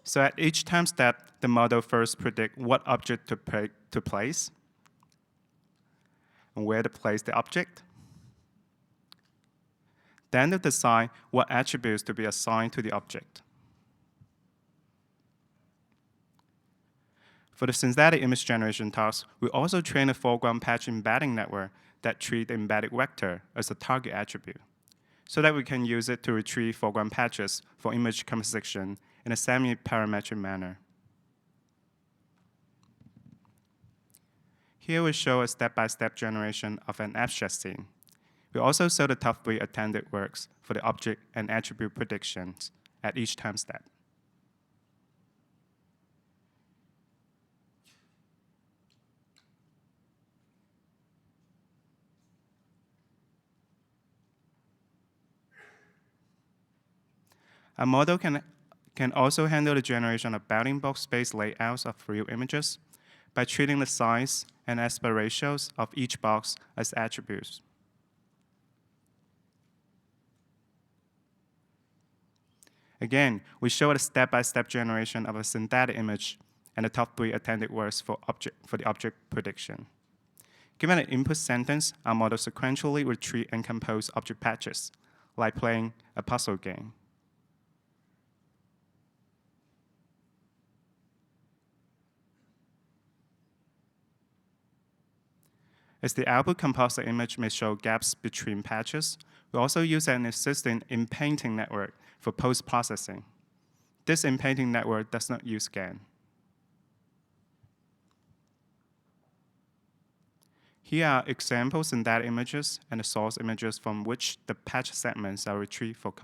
So at each time step, the model first predicts what object to place and where to place the object. Then to decide what attributes to be assigned to the object. For the synthetic image generation task, we also train a foreground patch embedding network that treats the embedded vector as a target attribute, so that we can use it to retrieve foreground patches for image composition in a semi-parametric manner. Here we show a step-by-step generation of an abstract scene. We also show the top 3 attended works for the object and attribute predictions at each time step. Our model can also handle the generation of bounding box-based layouts of real images by treating the size and aspect ratios of each box as attributes. Again, we show a step-by-step generation of a synthetic image and the top 3 attended words for the object prediction. Given an input sentence, our model sequentially retrieve and compose object patches, like playing a puzzle game. As the output composite image may show gaps between patches, we also use an existing in-painting network for post-processing. This in-painting network does not use GAN. Here are example synthetic images and the source images from which the patch segments are retrieved for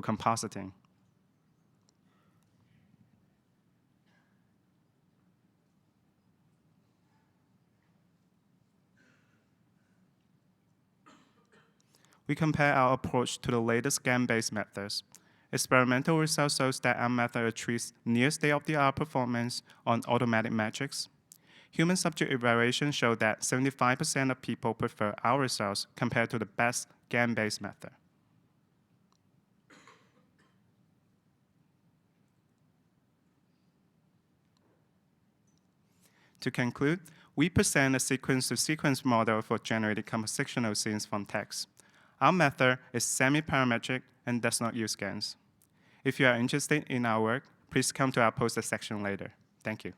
compositing. We compare our approach to the latest GAN-based methods. Experimental results shows that our method achieves near state-of-the-art performance on automatic metrics. Human subject evaluation showed that 75% of people prefer our results compared to the best GAN-based method. To conclude, we present a sequence-to-sequence model for generating compositional scenes from text. Our method is semi-parametric and does not use scans. If you are interested in our work, please come to our poster section later. Thank you.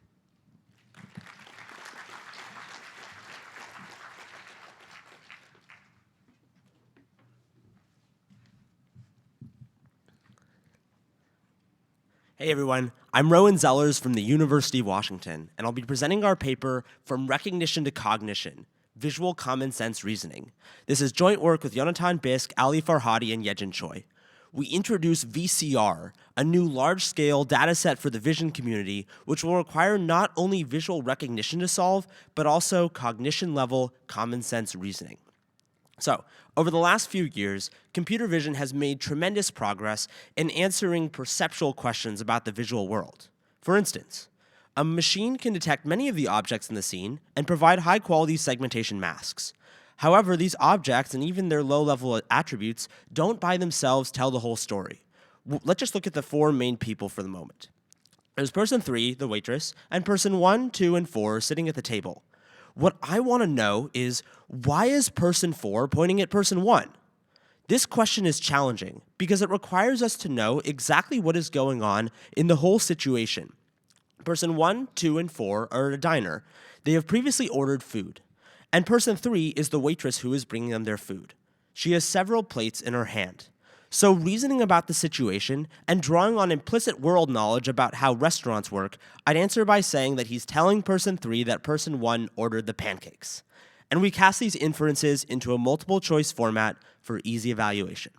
Hey everyone, I'm Rowan Zellers from the University of Washington, and I'll be presenting our paper, From Recognition to Cognition, Visual Common Sense Reasoning. This is joint work with Yonatan Bisk, Ali Farhadi, and Yejin Choi. We introduce VCR, a new large-scale dataset for the vision community, which will require not only visual recognition to solve, but also cognition-level common sense reasoning. So, over the last few years, computer vision has made tremendous progress in answering perceptual questions about the visual world. For instance, a machine can detect many of the objects in the scene and provide high-quality segmentation masks. However, these objects and even their low-level attributes don't by themselves tell the whole story. Let's just look at the four main people for the moment. There's person 3, the waitress, and person 1, 2, and 4 sitting at the table. What I want to know is, why is person 4 pointing at person 1? This question is challenging because it requires us to know exactly what is going on in the whole situation. Person 1, 2, and 4 are at a diner. They have previously ordered food. And person 3 is the waitress who is bringing them their food. She has several plates in her hand. So reasoning about the situation and drawing on implicit world knowledge about how restaurants work, I'd answer by saying that he's telling person 3 that person 1 ordered the pancakes. And we cast these inferences into a multiple choice format for easy evaluation.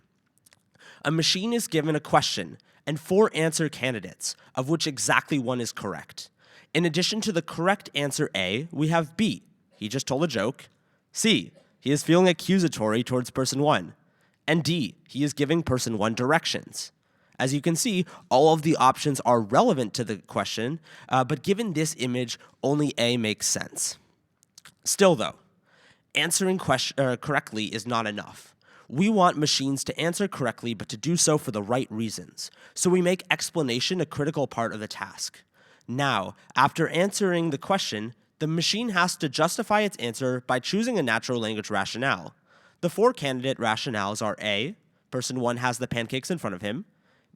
A machine is given a question and 4 answer candidates, of which exactly 1 is correct. In addition to the correct answer A, we have B, he just told a joke, C, he is feeling accusatory towards person 1, and D, he is giving person 1 directions. As you can see, all of the options are relevant to the question, but given this image, only A makes sense. Still though, answering correctly is not enough. We want machines to answer correctly, but to do so for the right reasons. So we make explanation a critical part of the task. Now, after answering the question, the machine has to justify its answer by choosing a natural language rationale. The 4 candidate rationales are A, person 1 has the pancakes in front of him,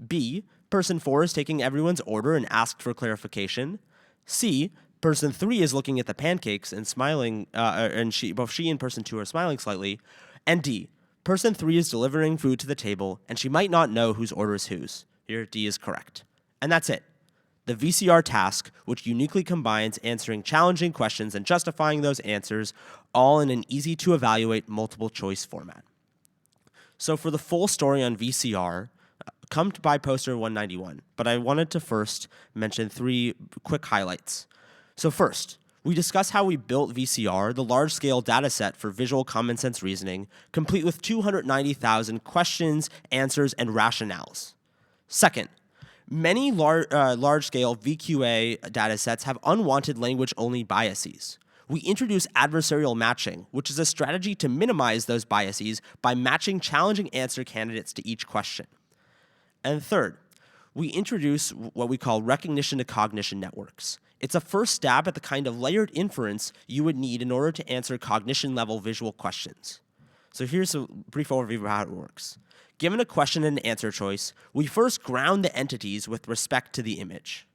B, person 4 is taking everyone's order and asked for clarification, C, person 3 is looking at the pancakes and smiling, and both she and person 2 are smiling slightly, and D, person 3 is delivering food to the table and she might not know whose order is whose. Here, D is correct. And that's it. The VCR task, which uniquely combines answering challenging questions and justifying those answers, all in an easy-to-evaluate multiple-choice format. So for the full story on VCR, come by poster 191, but I wanted to first mention 3 quick highlights. So first, we discuss how we built VCR, the large-scale dataset for visual common sense reasoning, complete with 290,000 questions, answers, and rationales. Second, many large-scale VQA datasets have unwanted language-only biases. We introduce adversarial matching, which is a strategy to minimize those biases by matching challenging answer candidates to each question. And third, we introduce what we call recognition to cognition networks. It's a first stab at the kind of layered inference you would need in order to answer cognition-level visual questions. So here's a brief overview of how it works. Given a question and an answer choice, we first ground the entities with respect to the image.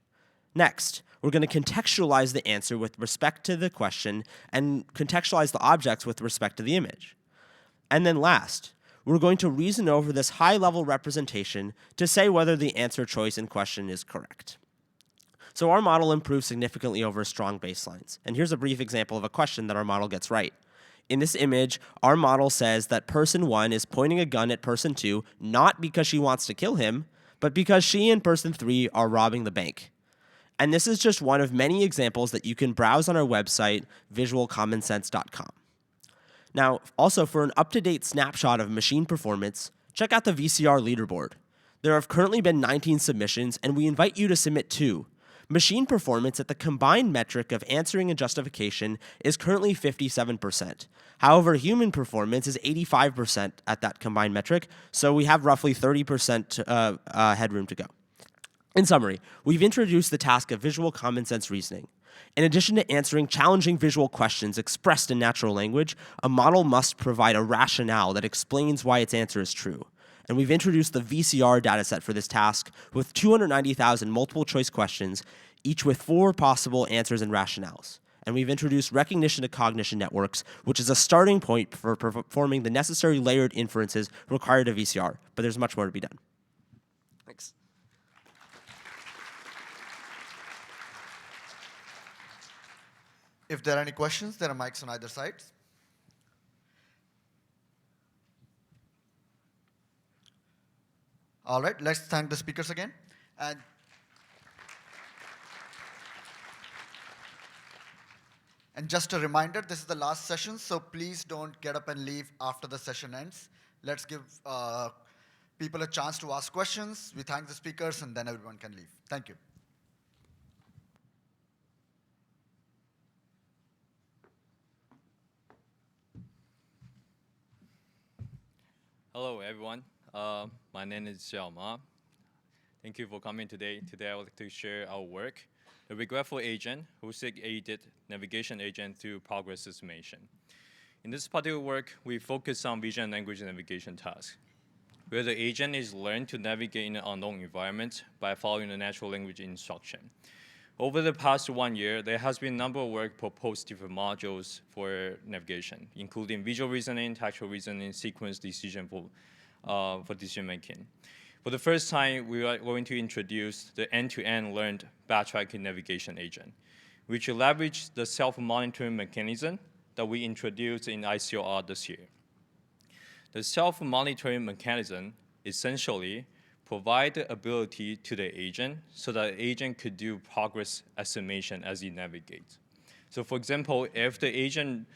Next, we're going to contextualize the answer with respect to the question and contextualize the objects with respect to the image. And then last, we're going to reason over this high-level representation to say whether the answer choice in question is correct. So our model improves significantly over strong baselines. And here's a brief example of a question that our model gets right. In this image, our model says that person 1 is pointing a gun at person 2, not because she wants to kill him, but because she and person 3 are robbing the bank. And this is just one of many examples that you can browse on our website, visualcommonsense.com. Now, also for an up-to-date snapshot of machine performance, check out the VCR leaderboard. There have currently been 19 submissions, and we invite you to submit 2. Machine performance at the combined metric of answering and justification is currently 57%. However, human performance is 85% at that combined metric, so we have roughly 30% headroom to go. In summary, we've introduced the task of visual common sense reasoning. In addition to answering challenging visual questions expressed in natural language, a model must provide a rationale that explains why its answer is true. And we've introduced the VCR dataset for this task with 290,000 multiple choice questions, each with 4 possible answers and rationales. And we've introduced recognition to cognition networks, which is a starting point for performing the necessary layered inferences required of VCR, but there's much more to be done. Thanks. If there are any questions, there are mics on either side. All right, let's thank the speakers again. And just a reminder, this is the last session, so please don't get up and leave after the session ends. Let's give people a chance to ask questions. We thank the speakers, and then everyone can leave. Thank you. Hello, everyone. My name is Zhou. Thank you for coming today. Today, I would like to share our work, the regretful agent who aided navigation agent through progress estimation. In this particular work, we focus on vision and language navigation tasks, where the agent is learned to navigate in an unknown environment by following the natural language instruction. Over the past 1 year, there has been a number of work proposed different modules for navigation, including visual reasoning, textual reasoning, sequence decision for decision making. For the first time, we are going to introduce the end-to-end learned backtracking navigation agent, which leverages the self-monitoring mechanism that we introduced in ICOR this year. The self-monitoring mechanism essentially provide the ability to the agent so that the agent could do progress estimation as he navigates. So for example, if the agent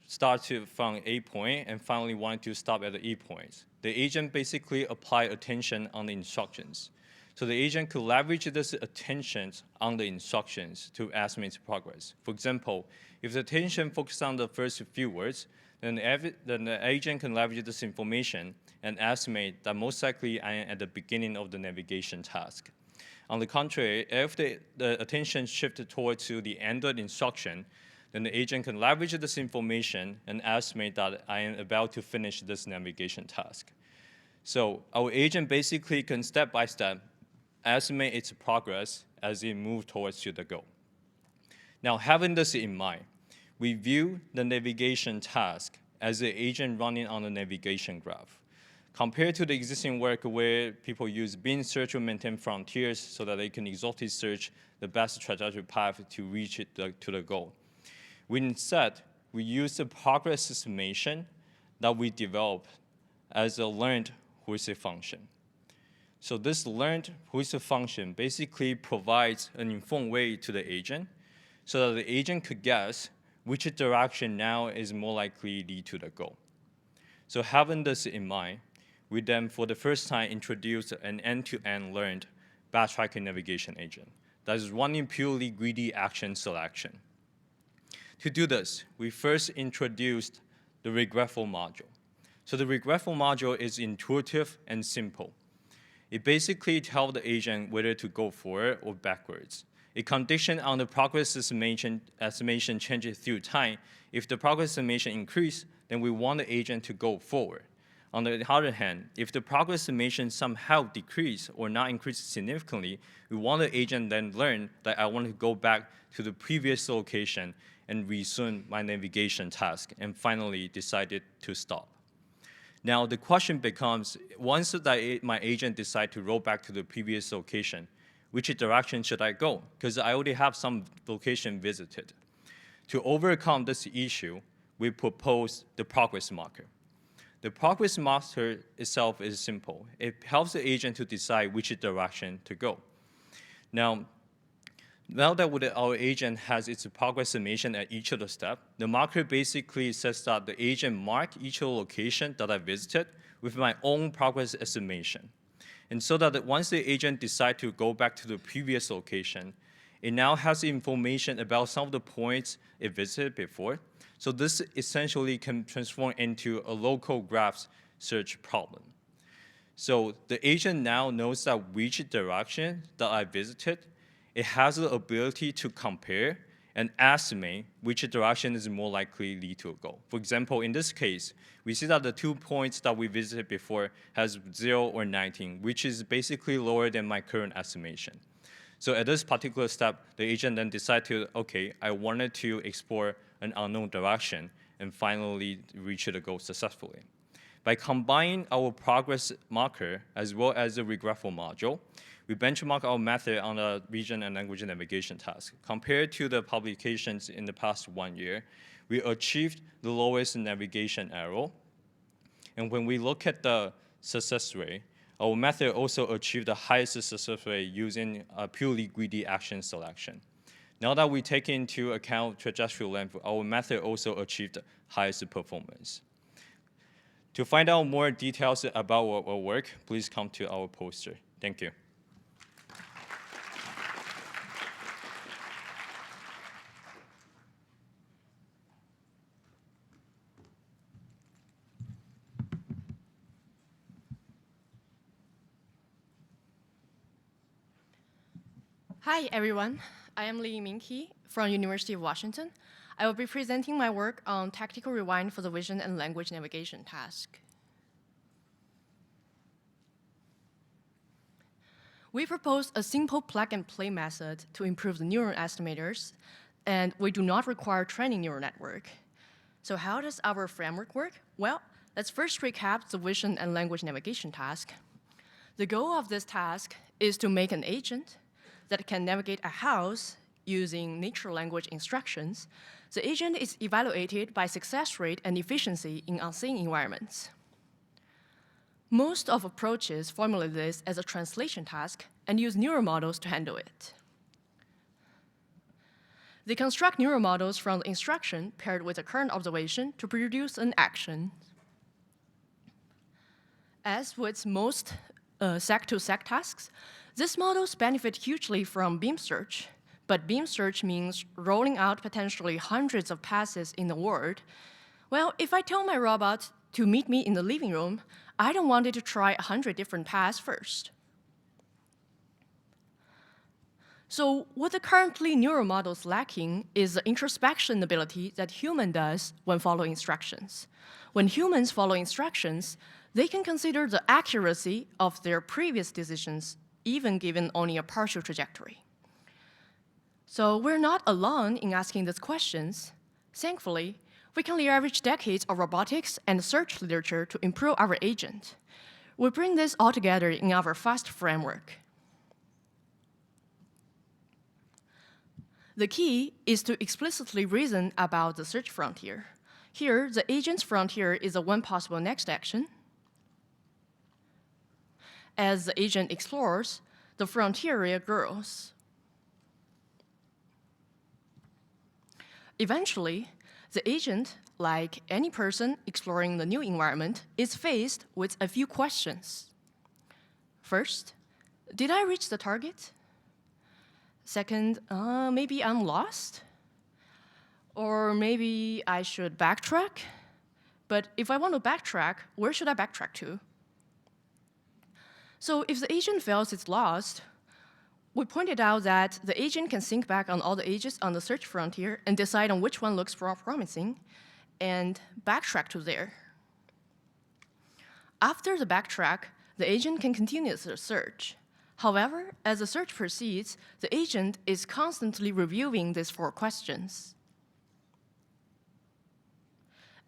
starts from A point and finally want to stop at the E point, the agent basically apply attention on the instructions. So the agent could leverage this attention on the instructions to estimate progress. For example, if the attention focuses on the first few words, then the agent can leverage this information and estimate that most likely I am at the beginning of the navigation task. On the contrary, if the attention shifted towards to the end of the instruction, then the agent can leverage this information and estimate that I am about to finish this navigation task. So our agent basically can step by step estimate its progress as it moves towards to the goal. Now, having this in mind, we view the navigation task as an agent running on the navigation graph. Compared to the existing work where people use bin search or maintain frontiers so that they can exhaustively search the best trajectory path to reach to the goal. We use the progress estimation that we develop as a learned heuristic function. So this learned heuristic function basically provides an informed way to the agent so that the agent could guess which direction now is more likely to lead to the goal. So having this in mind, we then for the first time introduced an end-to-end learned backtracking navigation agent that is running purely greedy action selection. To do this, we first introduced the regretful module. So the regretful module is intuitive and simple. It basically tells the agent whether to go forward or backwards. It conditions on the progress estimation changes through time. If the progress estimation increases, then we want the agent to go forward. On the other hand, if the progress estimation somehow decreases or not increases significantly, we want the agent then learn that I want to go back to the previous location and resume my navigation task, and finally decided to stop. Now the question becomes, once that my agent decides to roll back to the previous location, which direction should I go? Because I already have some location visited. To overcome this issue, we propose the progress marker. The progress marker itself is simple. It helps the agent to decide which direction to go. Now that our agent has its progress estimation at each of the steps, the marker basically says that the agent mark each of the location that I visited with my own progress estimation. And so that once the agent decides to go back to the previous location, it now has information about some of the points it visited before. So this essentially can transform into a local graph search problem. So the agent now knows that which direction that I visited. It has the ability to compare and estimate which direction is more likely to lead to a goal. For example, in this case, we see that the 2 points that we visited before has 0 or 19, which is basically lower than my current estimation. So at this particular step, the agent then decided to, okay, I wanted to explore an unknown direction and finally reach the goal successfully. By combining our progress marker as well as the regretful module, we benchmark our method on the region and language navigation task. Compared to the publications in the past 1 year, we achieved the lowest navigation error. And when we look at the success rate, our method also achieved the highest success rate using a purely greedy action selection. Now that we take into account trajectory length, our method also achieved the highest performance. To find out more details about our work, please come to our poster. Thank you. Hi, everyone. I am Linjie from University of Washington. I will be presenting my work on tactical rewind for the vision and language navigation task. We proposed a simple plug-and-play method to improve the neuron estimators, and we do not require training neural network. So how does our framework work? Well, let's first recap the vision and language navigation task. The goal of this task is to make an agent that can navigate a house using natural language instructions. The agent is evaluated by success rate and efficiency in unseen environments. Most of approaches formulate this as a translation task and use neural models to handle it. They construct neural models from the instruction paired with a current observation to produce an action. As with most sec-to-sec tasks, these models benefit hugely from beam search, but beam search means rolling out potentially hundreds of passes in a word. Well, if I tell my robot to meet me in the living room, I don't want it to try 100 different paths first. So what the currently neural models lacking is the introspection ability that human does when following instructions. When humans follow instructions, they can consider the accuracy of their previous decisions even given only a partial trajectory. So we're not alone in asking these questions. Thankfully, we can leverage decades of robotics and search literature to improve our agent. We bring this all together in our FAST framework. The key is to explicitly reason about the search frontier. Here, the agent's frontier is a one possible next action. As the agent explores, the frontier area grows. Eventually, the agent, like any person exploring the new environment, is faced with a few questions. First, did I reach the target? Second, maybe I'm lost? Or maybe I should backtrack? But if I want to backtrack, where should I backtrack to? So if the agent feels it's lost, we pointed out that the agent can think back on all the edges on the search frontier and decide on which one looks promising and backtrack to there. After the backtrack, the agent can continue the search. However, as the search proceeds, the agent is constantly reviewing these 4 questions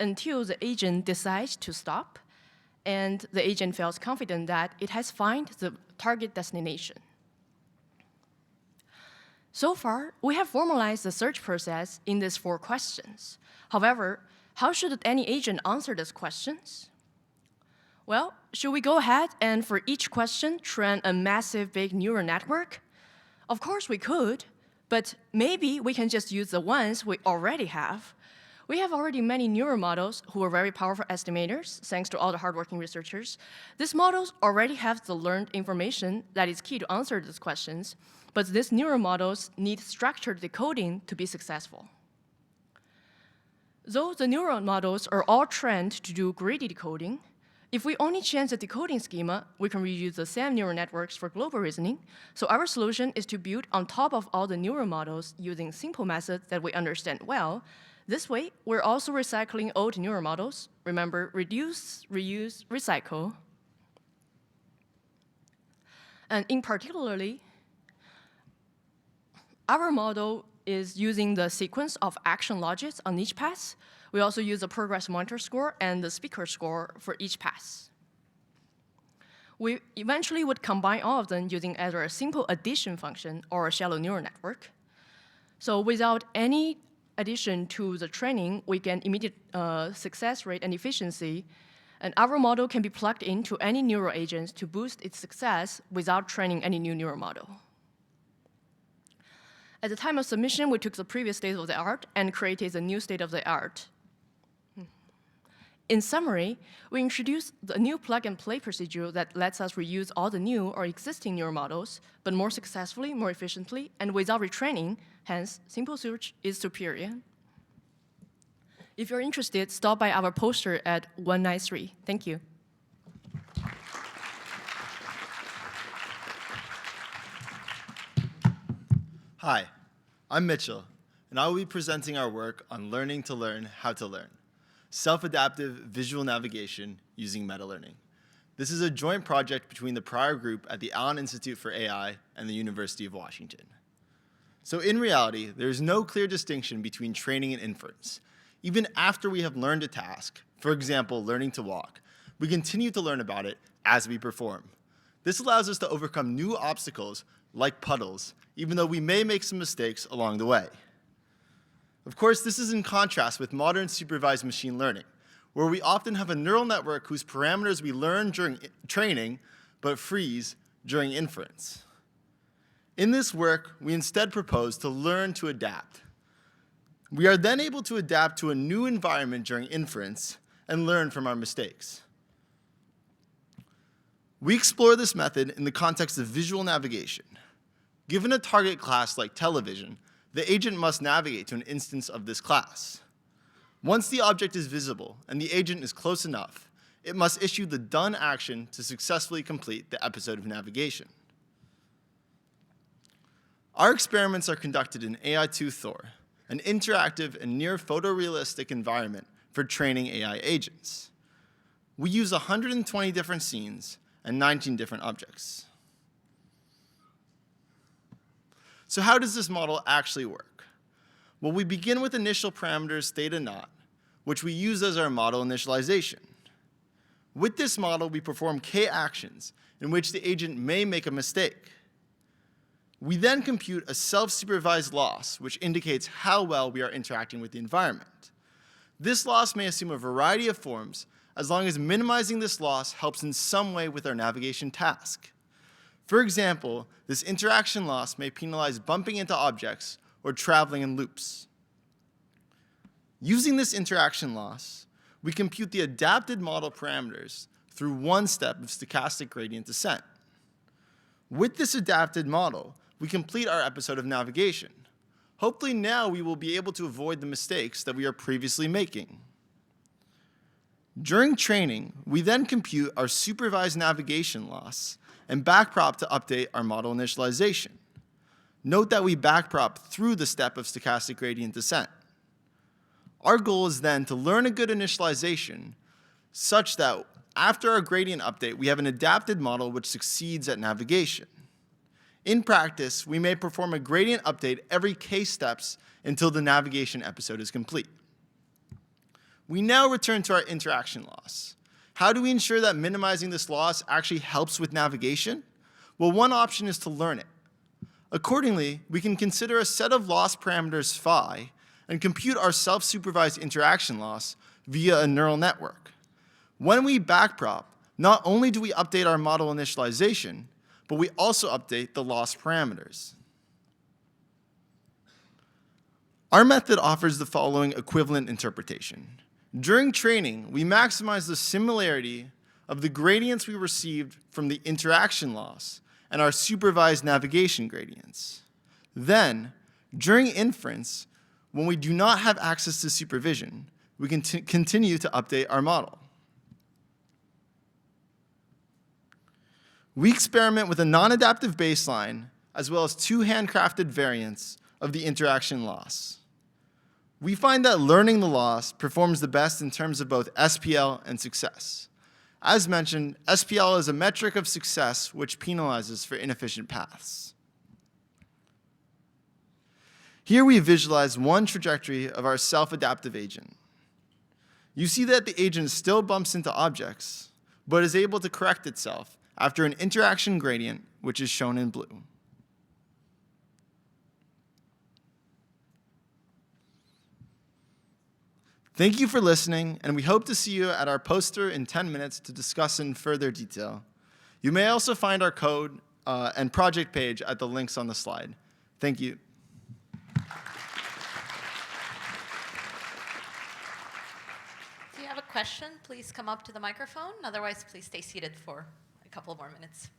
until the agent decides to stop and the agent feels confident that it has found the target destination. So far, we have formalized the search process in these 4 questions. However, how should any agent answer these questions? Well, should we go ahead and for each question train a massive big neural network? Of course we could, but maybe we can just use the ones we already have. We have already many neural models who are very powerful estimators, thanks to all the hardworking researchers. These models already have the learned information that is key to answer these questions, but these neural models need structured decoding to be successful. Though the neural models are all trained to do greedy decoding, If we only change the decoding schema, we can reuse the same neural networks for global reasoning. So our solution is to build on top of all the neural models using simple methods that we understand well. This way, we're also recycling old neural models. Remember, reduce, reuse, recycle. And in particularly, our model is using the sequence of action logics on each pass. We also use the progress monitor score and the speaker score for each pass. We eventually would combine all of them using either a simple addition function or a shallow neural network. So without any addition to the training, we get immediate success rate and efficiency. And our model can be plugged into any neural agents to boost its success without training any new neural model. At the time of submission, we took the previous state of the art and created the new state of the art. In summary, we introduced the new plug-and-play procedure that lets us reuse all the new or existing neural models, but more successfully, more efficiently, and without retraining. Hence, simple search is superior. If you're interested, stop by our poster at 193. Thank you. Hi, I'm Mitchell, and I will be presenting our work on learning to learn how to learn, self-adaptive visual navigation using meta-learning. This is a joint project between the prior group at the Allen Institute for AI and the University of Washington. So in reality, there is no clear distinction between training and inference. Even after we have learned a task, for example, learning to walk, we continue to learn about it as we perform. This allows us to overcome new obstacles like puddles, even though we may make some mistakes along the way. Of course, this is in contrast with modern supervised machine learning, where we often have a neural network whose parameters we learn during training, but freeze during inference. In this work, we instead propose to learn to adapt. We are then able to adapt to a new environment during inference and learn from our mistakes. We explore this method in the context of visual navigation. Given a target class like television, the agent must navigate to an instance of this class. Once the object is visible and the agent is close enough, it must issue the done action to successfully complete the episode of navigation. Our experiments are conducted in AI2 Thor, an interactive and near photorealistic environment for training AI agents. We use 120 different scenes and 19 different objects. So how does this model actually work? Well, we begin with initial parameters theta naught, which we use as our model initialization. With this model, we perform k actions in which the agent may make a mistake. We then compute a self-supervised loss, which indicates how well we are interacting with the environment. This loss may assume a variety of forms, as long as minimizing this loss helps in some way with our navigation task. For example, this interaction loss may penalize bumping into objects or traveling in loops. Using this interaction loss, we compute the adapted model parameters through one step of stochastic gradient descent. With this adapted model, we complete our episode of navigation. Hopefully now we will be able to avoid the mistakes that we are previously making. During training, we then compute our supervised navigation loss and backprop to update our model initialization. Note that we backprop through the step of stochastic gradient descent. Our goal is then to learn a good initialization such that after our gradient update, we have an adapted model which succeeds at navigation. In practice, we may perform a gradient update every k steps until the navigation episode is complete. We now return to our interaction loss. How do we ensure that minimizing this loss actually helps with navigation? Well, one option is to learn it. Accordingly, we can consider a set of loss parameters phi and compute our self-supervised interaction loss via a neural network. When we backprop, not only do we update our model initialization, but we also update the loss parameters. Our method offers the following equivalent interpretation. During training, we maximize the similarity of the gradients we received from the interaction loss and our supervised navigation gradients. Then, during inference, when we do not have access to supervision, we can continue to update our model. We experiment with a non-adaptive baseline as well as 2 handcrafted variants of the interaction loss. We find that learning the loss performs the best in terms of both SPL and success. As mentioned, SPL is a metric of success which penalizes for inefficient paths. Here we visualize one trajectory of our self-adaptive agent. You see that the agent still bumps into objects, but is able to correct itself after an interaction gradient, which is shown in blue. Thank you for listening, and we hope to see you at our poster in 10 minutes to discuss in further detail. You may also find our code and project page at the links on the slide. Thank you. If you have a question, please come up to the microphone. Otherwise, please stay seated for a couple more minutes.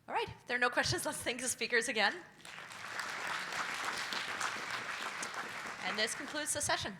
All right, if there are no questions, let's thank the speakers again. And this concludes the session.